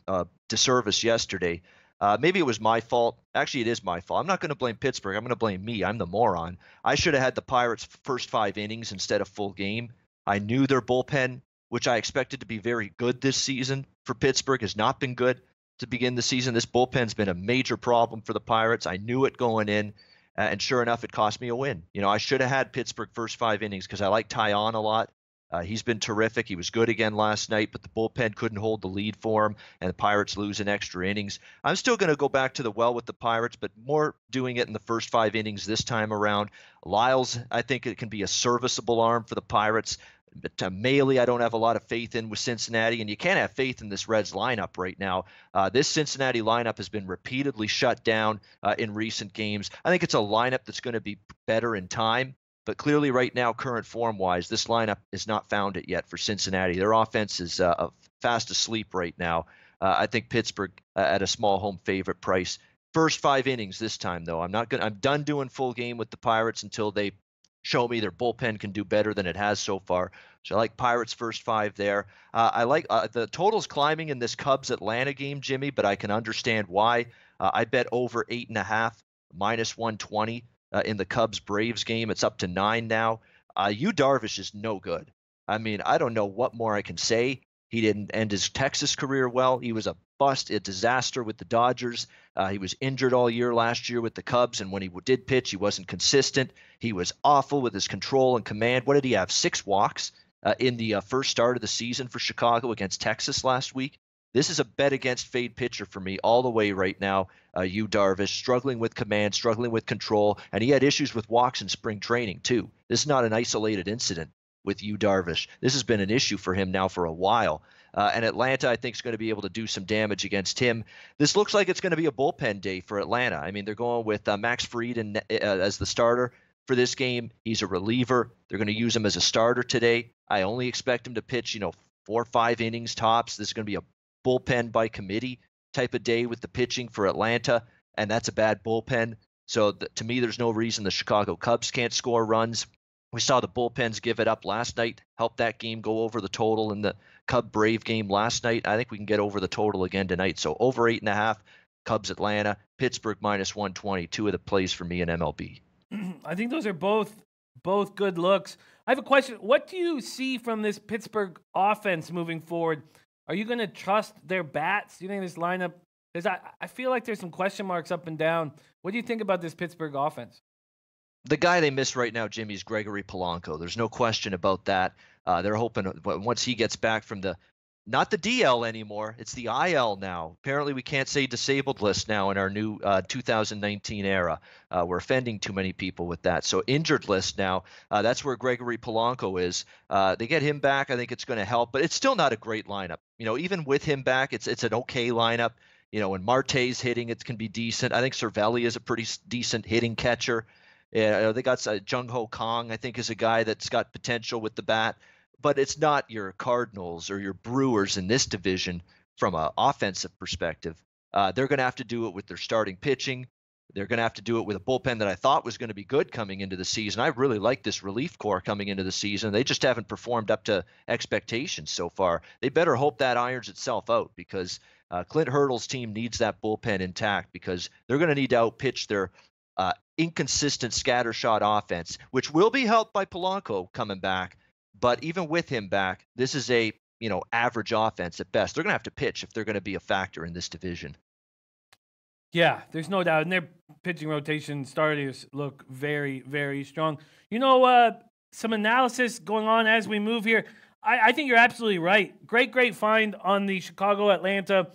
S2: disservice yesterday. Maybe it was my fault. Actually, it is my fault. I'm not going to blame Pittsburgh. I'm going to blame me. I'm the moron. I should have had the Pirates' first 5 innings instead of full game. I knew their bullpen, which I expected to be very good this season for Pittsburgh, has not been good to begin the season. This bullpen's been a major problem for the Pirates. I knew it going in, and sure enough, it cost me a win. I should have had Pittsburgh first 5 innings because I like Tyon a lot. He's been terrific. He was good again last night, but the bullpen couldn't hold the lead for him, and the Pirates lose in extra innings. I'm still going to go back to the well with the Pirates, but more doing it in the first 5 innings this time around. Lyles, I think it can be a serviceable arm for the Pirates. But Maley, I don't have a lot of faith in with Cincinnati, and you can't have faith in this Reds lineup right now. This Cincinnati lineup has been repeatedly shut down in recent games. I think it's a lineup that's going to be better in time. But clearly right now, current form-wise, this lineup is not found it yet for Cincinnati. Their offense is fast asleep right now. I think Pittsburgh at a small home favorite price. First 5 innings this time, though. I'm done doing full game with the Pirates until they show me their bullpen can do better than it has so far. So I like Pirates first 5 there. I like the totals climbing in this Cubs Atlanta game, Jimmy, but I can understand why. I bet over 8.5, minus 120 in the Cubs Braves game. It's up to 9 now. Yu Darvish is no good. I mean, I don't know what more I can say. He didn't end his Texas career well. He was a bust, a disaster with the Dodgers. He was injured all year last year with the Cubs, and when he did pitch, he wasn't consistent. He was awful with his control and command. What did he have? 6 walks in the first start of the season for Chicago against Texas last week. This is a bet against fade pitcher for me all the way right now. Yu Darvish struggling with command, struggling with control, and he had issues with walks in spring training too. This is not an isolated incident with Yu Darvish. This has been an issue for him now for a while. And Atlanta, I think, is going to be able to do some damage against him. This looks like it's going to be a bullpen day for Atlanta. I mean, they're going with Max Fried as the starter for this game. He's a reliever. They're going to use him as a starter today. I only expect him to pitch, 4 or 5 innings tops. This is going to be a bullpen by committee type of day with the pitching for Atlanta, and that's a bad bullpen. So to me, there's no reason the Chicago Cubs can't score runs. We saw the bullpens give it up last night, help that game go over the total in the Cub-Brave game last night. I think we can get over the total again tonight. So over 8.5, Cubs Atlanta, Pittsburgh minus 120, 2 of the plays for me in MLB.
S1: I think those are both good looks. I have a question. What do you see from this Pittsburgh offense moving forward? Are you going to trust their bats? Do you think this lineup – I feel like there's some question marks up and down. What do you think about this Pittsburgh offense?
S2: The guy they miss right now, Jimmy, is Gregory Polanco. There's no question about that. They're hoping once he gets back from not the DL anymore, it's the IL now. Apparently we can't say disabled list now in our new 2019 era. We're offending too many people with that. So injured list now, that's where Gregory Polanco is. They get him back, I think it's going to help, but it's still not a great lineup. Even with him back, it's an okay lineup. When Marte's hitting, it can be decent. I think Cervelli is a pretty decent hitting catcher. Yeah, they got Jung Ho Kong, I think, is a guy that's got potential with the bat, but it's not your Cardinals or your Brewers in this division from an offensive perspective. They're going to have to do it with their starting pitching. They're going to have to do it with a bullpen that I thought was going to be good coming into the season. I really like this relief corps coming into the season. They just haven't performed up to expectations so far. They better hope that irons itself out because Clint Hurdle's team needs that bullpen intact because they're going to need to outpitch their inconsistent scattershot offense, which will be helped by Polanco coming back. But even with him back, this is a average offense at best. They're going to have to pitch if they're going to be a factor in this division.
S1: Yeah, there's no doubt. And their pitching rotation starters look very, very strong. Some analysis going on as we move here. I think you're absolutely right. Great find on the Chicago-Atlanta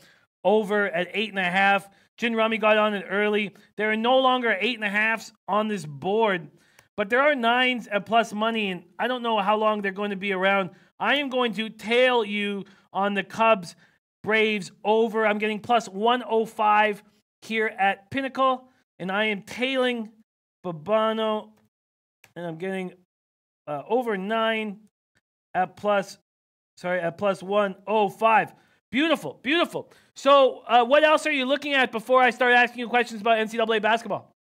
S1: over at 8.5. Gin Rummy got on it early. There are no longer 8.5s on this board, but there are 9s at plus money, and I don't know how long they're going to be around. I am going to tail you on the Cubs Braves over. I'm getting plus 105 here at Pinnacle, and I am tailing Babano, and I'm getting over 9 at plus 105. Beautiful. So what else are you looking at before I start asking you questions about NCAA basketball?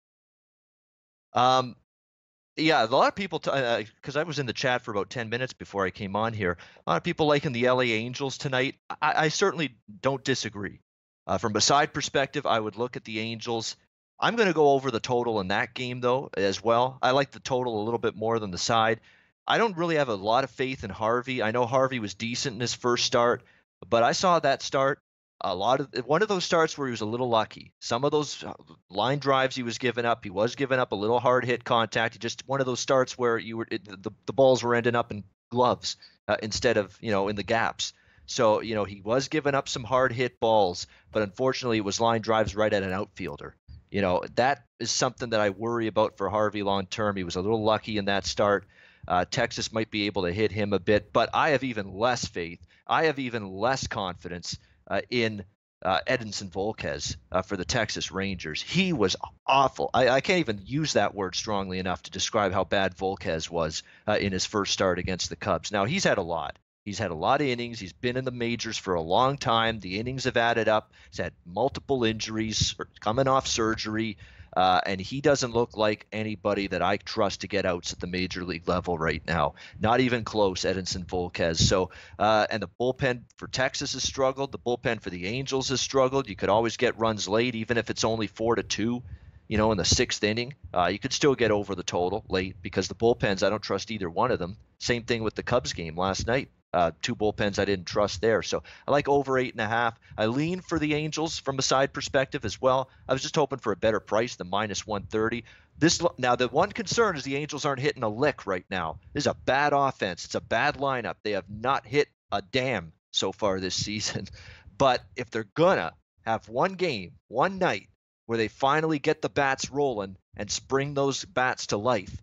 S2: Yeah, a lot of people, because I was in the chat for about 10 minutes before I came on here, a lot of people liking the LA Angels tonight. I certainly don't disagree. From a side perspective, I would look at the Angels. I'm going to go over the total in that game, though, as well. I like the total a little bit more than the side. I don't really have a lot of faith in Harvey. I know Harvey was decent in his first start, but I saw that start one of those starts where he was a little lucky. Some of those line drives he was giving up a little hard hit contact. Just one of those starts where the balls were ending up in gloves instead of in the gaps. So he was giving up some hard hit balls, but unfortunately it was line drives right at an outfielder. That is something that I worry about for Harvey long term. He was a little lucky in that start. Texas might be able to hit him a bit, but I have even less faith. I have even less confidence in Edinson Volquez for the Texas Rangers. He was awful. I can't even use that word strongly enough to describe how bad Volquez was in his first start against the Cubs. Now, he's had a lot. He's had a lot of innings. He's been in the majors for a long time. The innings have added up. He's had multiple injuries, coming off surgery. And he doesn't look like anybody that I trust to get outs at the major league level right now. Not even close, Edinson Volquez. So, and the bullpen for Texas has struggled. The bullpen for the Angels has struggled. You could always get runs late, even if it's only 4-2, in the sixth inning. You could still get over the total late because the bullpens, I don't trust either one of them. Same thing with the Cubs game last night. Two bullpens I didn't trust there. So I like over 8.5. I lean for the Angels from a side perspective as well. I was just hoping for a better price than -130. Now, the one concern is the Angels aren't hitting a lick right now. This is a bad offense. It's a bad lineup. They have not hit a damn so far this season. But if they're gonna have one game, one night, where they finally get the bats rolling and spring those bats to life,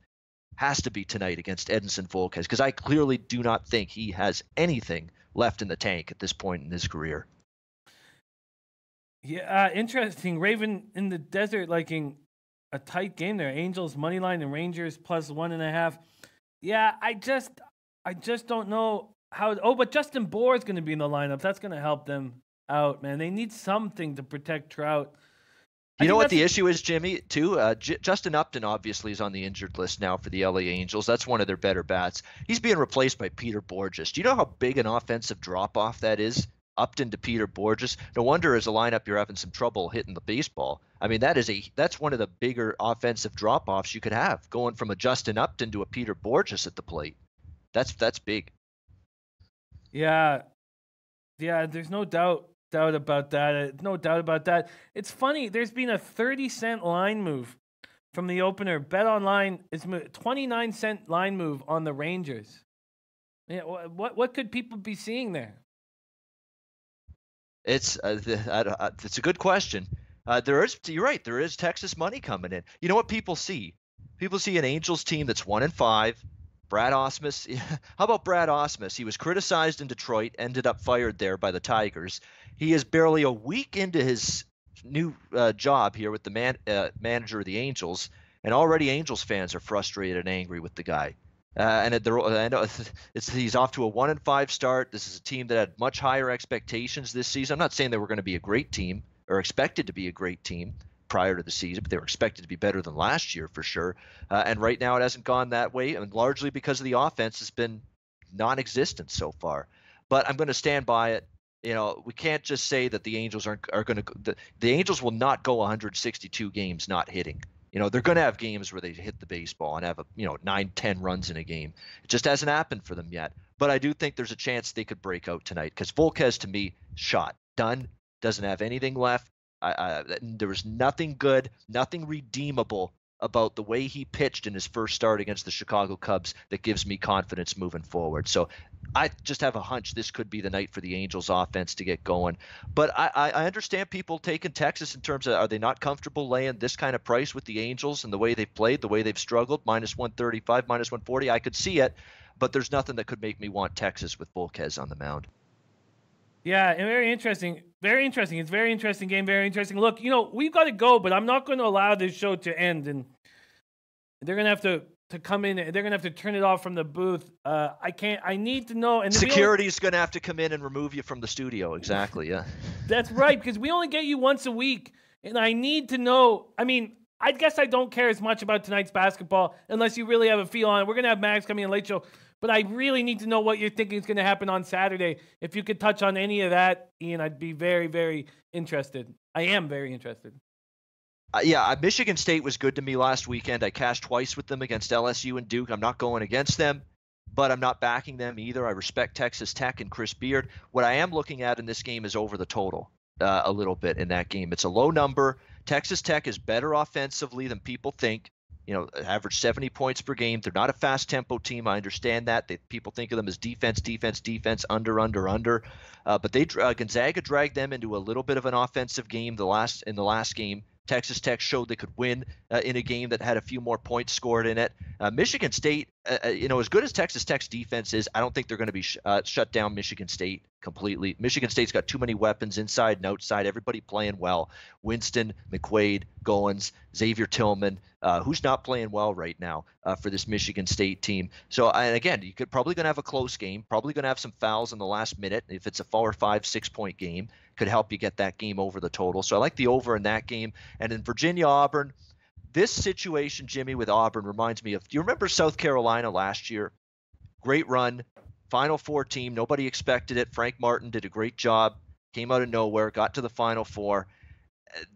S2: has to be tonight against Edinson Volquez, because I clearly do not think he has anything left in the tank at this point in his career.
S1: Yeah, interesting. Raven in the desert liking a tight game there. Angels money line and Rangers +1.5. Yeah, I just don't know how. Oh, but Justin Bohr is going to be in the lineup. That's going to help them out, man. They need something to protect Trout.
S2: You know what the issue is, Jimmy, too? Justin Upton obviously is on the injured list now for the LA Angels. That's one of their better bats. He's being replaced by Peter Bourjos. Do you know how big an offensive drop-off that is? Upton to Peter Bourjos. No wonder as a lineup you're having some trouble hitting the baseball. I mean, that's one of the bigger offensive drop-offs you could have, going from a Justin Upton to a Peter Bourjos at the plate. That's big.
S1: Yeah, there's no doubt about that. No doubt about that. It's funny. There's been a 30-cent line move from the opener. Bet Online is 29-cent line move on the Rangers. Yeah, what could people be seeing there?
S2: It's a good question. You're right. There is Texas money coming in. You know what people see? People see an Angels team that's 1-5. Brad Ausmus. How about Brad Ausmus? He was criticized in Detroit, ended up fired there by the Tigers. He is barely a week into his new job here with the manager of the Angels, and already Angels fans are frustrated and angry with the guy. I know he's off to a 1-5 start. This is a team that had much higher expectations this season. I'm not saying they were going to be a great team or expected to be a great team prior to the season, but they were expected to be better than last year for sure. And right now it hasn't gone that way, and largely because of the offense has been non-existent so far. But I'm going to stand by it. We can't just say that the Angels are going to. The Angels will not go 162 games not hitting. They're going to have games where they hit the baseball and have 9-10 runs in a game. It just hasn't happened for them yet. But I do think there's a chance they could break out tonight, because Volquez, to me, shot, done, doesn't have anything left. There was nothing good, nothing redeemable about the way he pitched in his first start against the Chicago Cubs that gives me confidence moving forward. So I just have a hunch this could be the night for the Angels offense to get going. But I understand people taking Texas in terms of, are they not comfortable laying this kind of price with the Angels and the way they've played, the way they've struggled, -135, -140? I could see it, but there's nothing that could make me want Texas with Volquez on the mound.
S1: Yeah, and very interesting. Very interesting. It's a very interesting game. Very interesting. Look, we've got to go, but I'm not going to allow this show to end. And they're going to have to come in. They're going to have to turn it off from the booth. I need to know. And
S2: security's going to have to come in and remove you from the studio. Exactly, yeah.
S1: That's right, because we only get you once a week. And I need to know. I mean, I guess I don't care as much about tonight's basketball unless you really have a feel on it. We're going to have Max coming in late show. But I really need to know what you're thinking is going to happen on Saturday. If you could touch on any of that, Ian, I'd be very, very interested. I am very interested.
S2: Michigan State was good to me last weekend. I cashed twice with them against LSU and Duke. I'm not going against them, but I'm not backing them either. I respect Texas Tech and Chris Beard. What I am looking at in this game is over the total a little bit in that game. It's a low number. Texas Tech is better offensively than people think. Average 70 points per game. They're not a fast tempo team. I understand that. People think of them as defense, under. But Gonzaga dragged them into a little bit of an offensive game in the last game. Texas Tech showed they could win in a game that had a few more points scored in it. Michigan State, as good as Texas Tech's defense is, I don't think they're going to be shut down Michigan State completely. Michigan State's got too many weapons inside and outside. Everybody playing well. Winston, McQuaid, Goins, Xavier Tillman, who's not playing well right now for this Michigan State team. So, and again, you could probably going to have a close game, probably going to have some fouls in the last minute. If it's a 4 or 5, 6 point game, could help you get that game over the total. So I like the over in that game. And in Virginia, Auburn, this situation, Jimmy, with Auburn reminds me of, do you remember South Carolina last year? Great run, Final Four team. Nobody expected it. Frank Martin did a great job, came out of nowhere, got to the Final Four.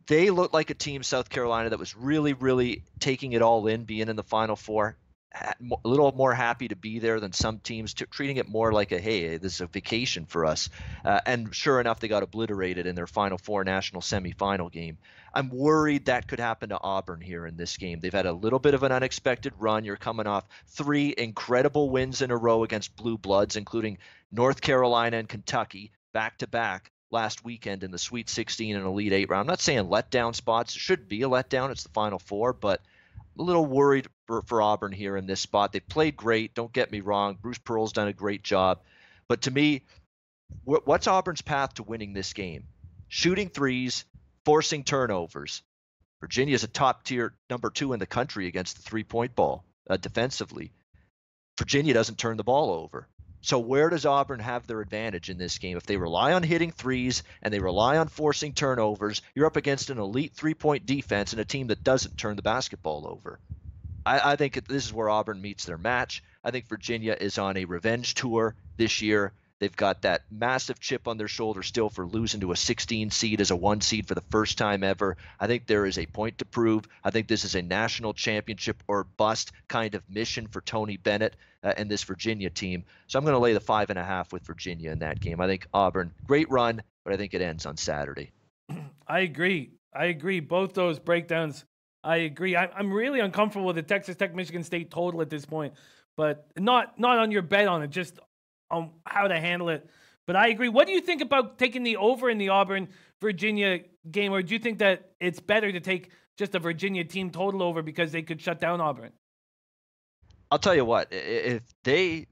S2: They looked like a team, South Carolina, that was really, really taking it all in, being in the Final Four. A little more happy to be there than some teams, treating it more like a, hey, this is a vacation for us. And sure enough, they got obliterated in their Final Four national semifinal game. I'm worried that could happen to Auburn here in this game. They've had a little bit of an unexpected run. You're coming off 3 incredible wins in a row against Blue Bloods, including North Carolina and Kentucky, back-to-back last weekend in the Sweet 16 and Elite 8 round. I'm not saying letdown spots. It should be a letdown. It's the Final Four, but a little worried for Auburn here in this spot. They played great. Don't get me wrong. Bruce Pearl's done a great job. But to me, what's Auburn's path to winning this game? Shooting threes, forcing turnovers. Virginia's a top-tier number 2 in the country against the three-point ball defensively. Virginia doesn't turn the ball over. So where does Auburn have their advantage in this game? If they rely on hitting threes and they rely on forcing turnovers, you're up against an elite three-point defense and a team that doesn't turn the basketball over. I think this is where Auburn meets their match. I think Virginia is on a revenge tour this year. They've got that massive chip on their shoulder still for losing to a 16 seed as a 1 seed for the first time ever. I think there is a point to prove. I think this is a national championship or bust kind of mission for Tony Bennett and this Virginia team. So I'm going to lay the 5.5 with Virginia in that game. I think Auburn, great run, but I think it ends on Saturday.
S1: I agree. Both those breakdowns, I agree. I'm really uncomfortable with the Texas Tech Michigan State total at this point, but not on your bet on it, just on how to handle it. But I agree. What do you think about taking the over in the Auburn-Virginia game, or do you think that it's better to take just a Virginia team total over because they could shut down Auburn?
S2: I'll tell you what, if they,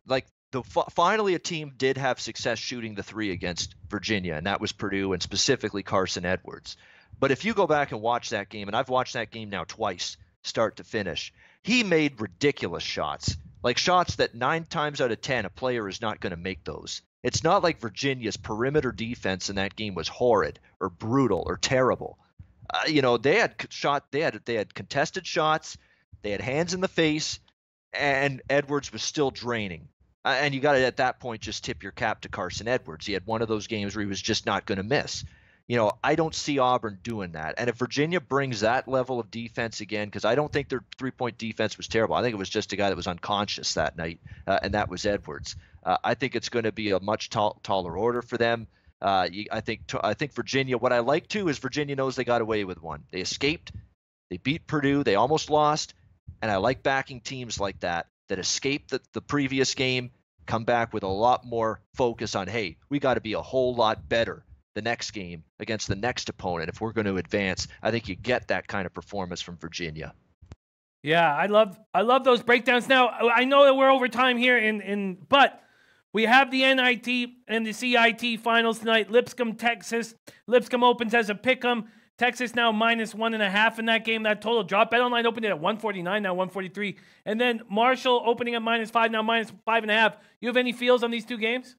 S2: finally a team did have success shooting the 3 against Virginia, and that was Purdue and specifically Carson Edwards. But if you go back and watch that game, and I've watched that game now twice, start to finish, he made ridiculous shots. Like shots that 9 times out of 10, a player is not going to make those. It's not like Virginia's perimeter defense in that game was horrid or brutal or terrible. They had contested shots, they had hands in the face, and Edwards was still draining. And you got to, at that point, just tip your cap to Carson Edwards. He had one of those games where he was just not going to miss. I don't see Auburn doing that. And if Virginia brings that level of defense again, because I don't think their three-point defense was terrible. I think it was just a guy that was unconscious that night, and that was Edwards. I think it's going to be a much taller order for them. I think Virginia, what I like too is Virginia knows they got away with one. They escaped. They beat Purdue. They almost lost. And I like backing teams like that escape the previous game, come back with a lot more focus on, hey, we got to be a whole lot better the next game against the next opponent if we're going to advance. I think you get that kind of performance from Virginia.
S1: Yeah, I love those breakdowns. Now, I know that we're over time here, but we have the NIT and the CIT finals tonight. Lipscomb, Texas. Lipscomb opens as a pick'em. Texas now -1.5 in that game. That total drop. BetOnline opened it at 149, now 143. And then Marshall opening at -5, now -5.5. You have any feels on these two games?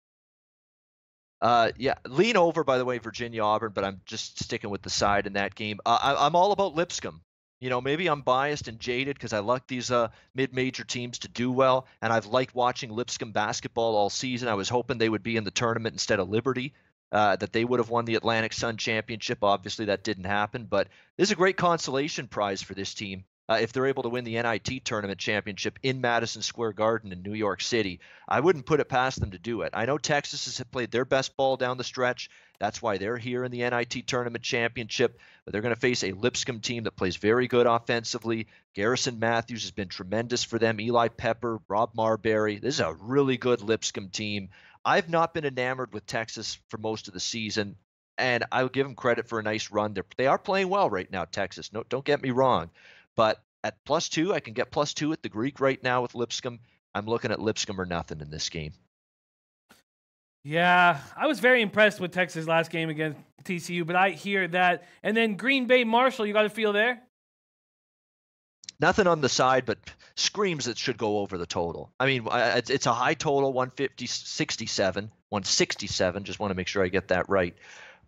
S2: Yeah, lean over, by the way, Virginia Auburn, but I'm just sticking with the side in that game. I'm all about Lipscomb. Maybe I'm biased and jaded because I like these mid-major teams to do well, and I've liked watching Lipscomb basketball all season. I was hoping they would be in the tournament instead of Liberty, that they would have won the Atlantic Sun Championship. Obviously, that didn't happen, but this is a great consolation prize for this team. If they're able to win the NIT tournament championship in Madison Square Garden in New York City, I wouldn't put it past them to do it. I know Texas has played their best ball down the stretch. That's why they're here in the NIT tournament championship. But they're going to face a Lipscomb team that plays very good offensively. Garrison Matthews has been tremendous for them. Eli Pepper, Rob Marbury. This is a really good Lipscomb team. I've not been enamored with Texas for most of the season, and I will give them credit for a nice run. They are playing well right now, Texas. No, don't get me wrong. But at +2, I can get +2 at the Greek right now with Lipscomb. I'm looking at Lipscomb or nothing in this game.
S1: Yeah, I was very impressed with Texas last game against TCU, but I hear that. And then Green Bay Marshall, you got a feel there?
S2: Nothing on the side, but screams it should go over the total. I mean, it's a high total, 167. Just want to make sure I get that right.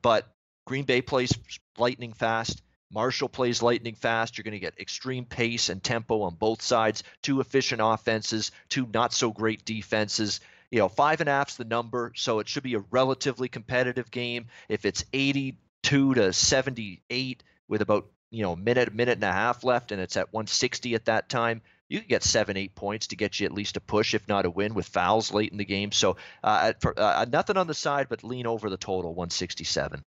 S2: But Green Bay plays lightning fast. Marshall plays lightning fast. You're going to get extreme pace and tempo on both sides. Two efficient offenses, two not so great defenses. 5.5's the number, so it should be a relatively competitive game. If it's 82 to 78 with about minute and a half left, and it's at 160 at that time, you can get 7-8 points to get you at least a push, if not a win, with fouls late in the game. So nothing on the side, but lean over the total, 167.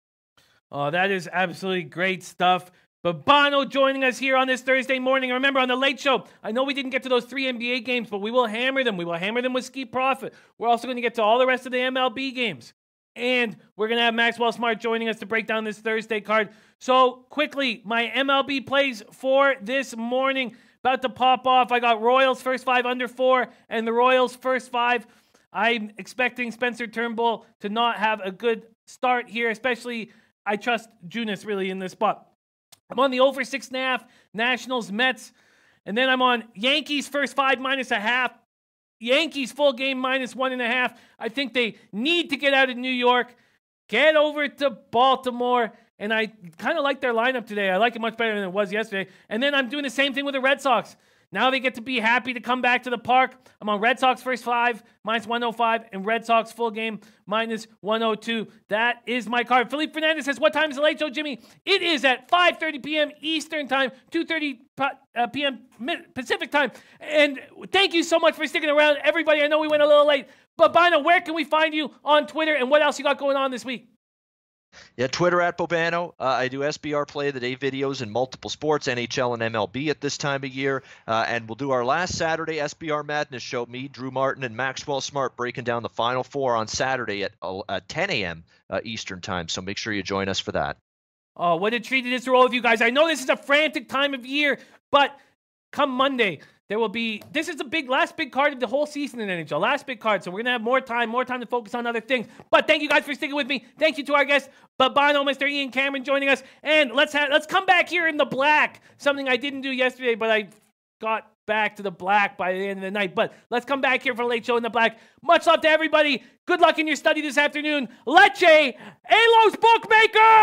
S1: Oh, that is absolutely great stuff. Babano joining us here on this Thursday morning. Remember, on the Late Show, I know we didn't get to those 3 NBA games, but we will hammer them. We will hammer them with Ski Profit. We're also going to get to all the rest of the MLB games. And we're going to have Maxwell Smart joining us to break down this Thursday card. So, quickly, my MLB plays for this morning. About to pop off. I got Royals first 5 under 4 and the Royals first 5. I'm expecting Spencer Turnbull to not have a good start here, especially I trust Junis really in this spot. I'm on the over 6.5, Nationals, Mets. And then I'm on Yankees first 5 -0.5. Yankees full game -1.5. I think they need to get out of New York, get over to Baltimore. And I kind of like their lineup today. I like it much better than it was yesterday. And then I'm doing the same thing with the Red Sox. Now they get to be happy to come back to the park. I'm on Red Sox first 5 -105 and Red Sox full game -102. That is my card. Felipe Fernandez says, what time is the Late Show, Jimmy? It is at 5:30 p.m. Eastern Time, 2:30 p.m. Pacific Time. And thank you so much for sticking around, everybody. I know we went a little late. But Bino, where can we find you on Twitter, and what else you got going on this week?
S2: Yeah, Twitter at Bobano. I do SBR Play of the Day videos in multiple sports, NHL and MLB at this time of year. And we'll do our last Saturday SBR Madness show. Me, Drew Martin, and Maxwell Smart breaking down the Final Four on Saturday at 10 a.m. Eastern Time. So make sure you join us for that.
S1: Oh, what a treat it is to roll with you guys. I know this is a frantic time of year, but come Monday, there will be, this is the last big card of the whole season in NHL. Last big card. So we're going to have more time to focus on other things. But thank you guys for sticking with me. Thank you to our guest, Babano, Mr. Ian Cameron joining us. And let's come back here in the black. Something I didn't do yesterday, but I got back to the black by the end of the night. But let's come back here for a Late Show in the black. Much love to everybody. Good luck in your study this afternoon. Leche, Elos Bookmaker!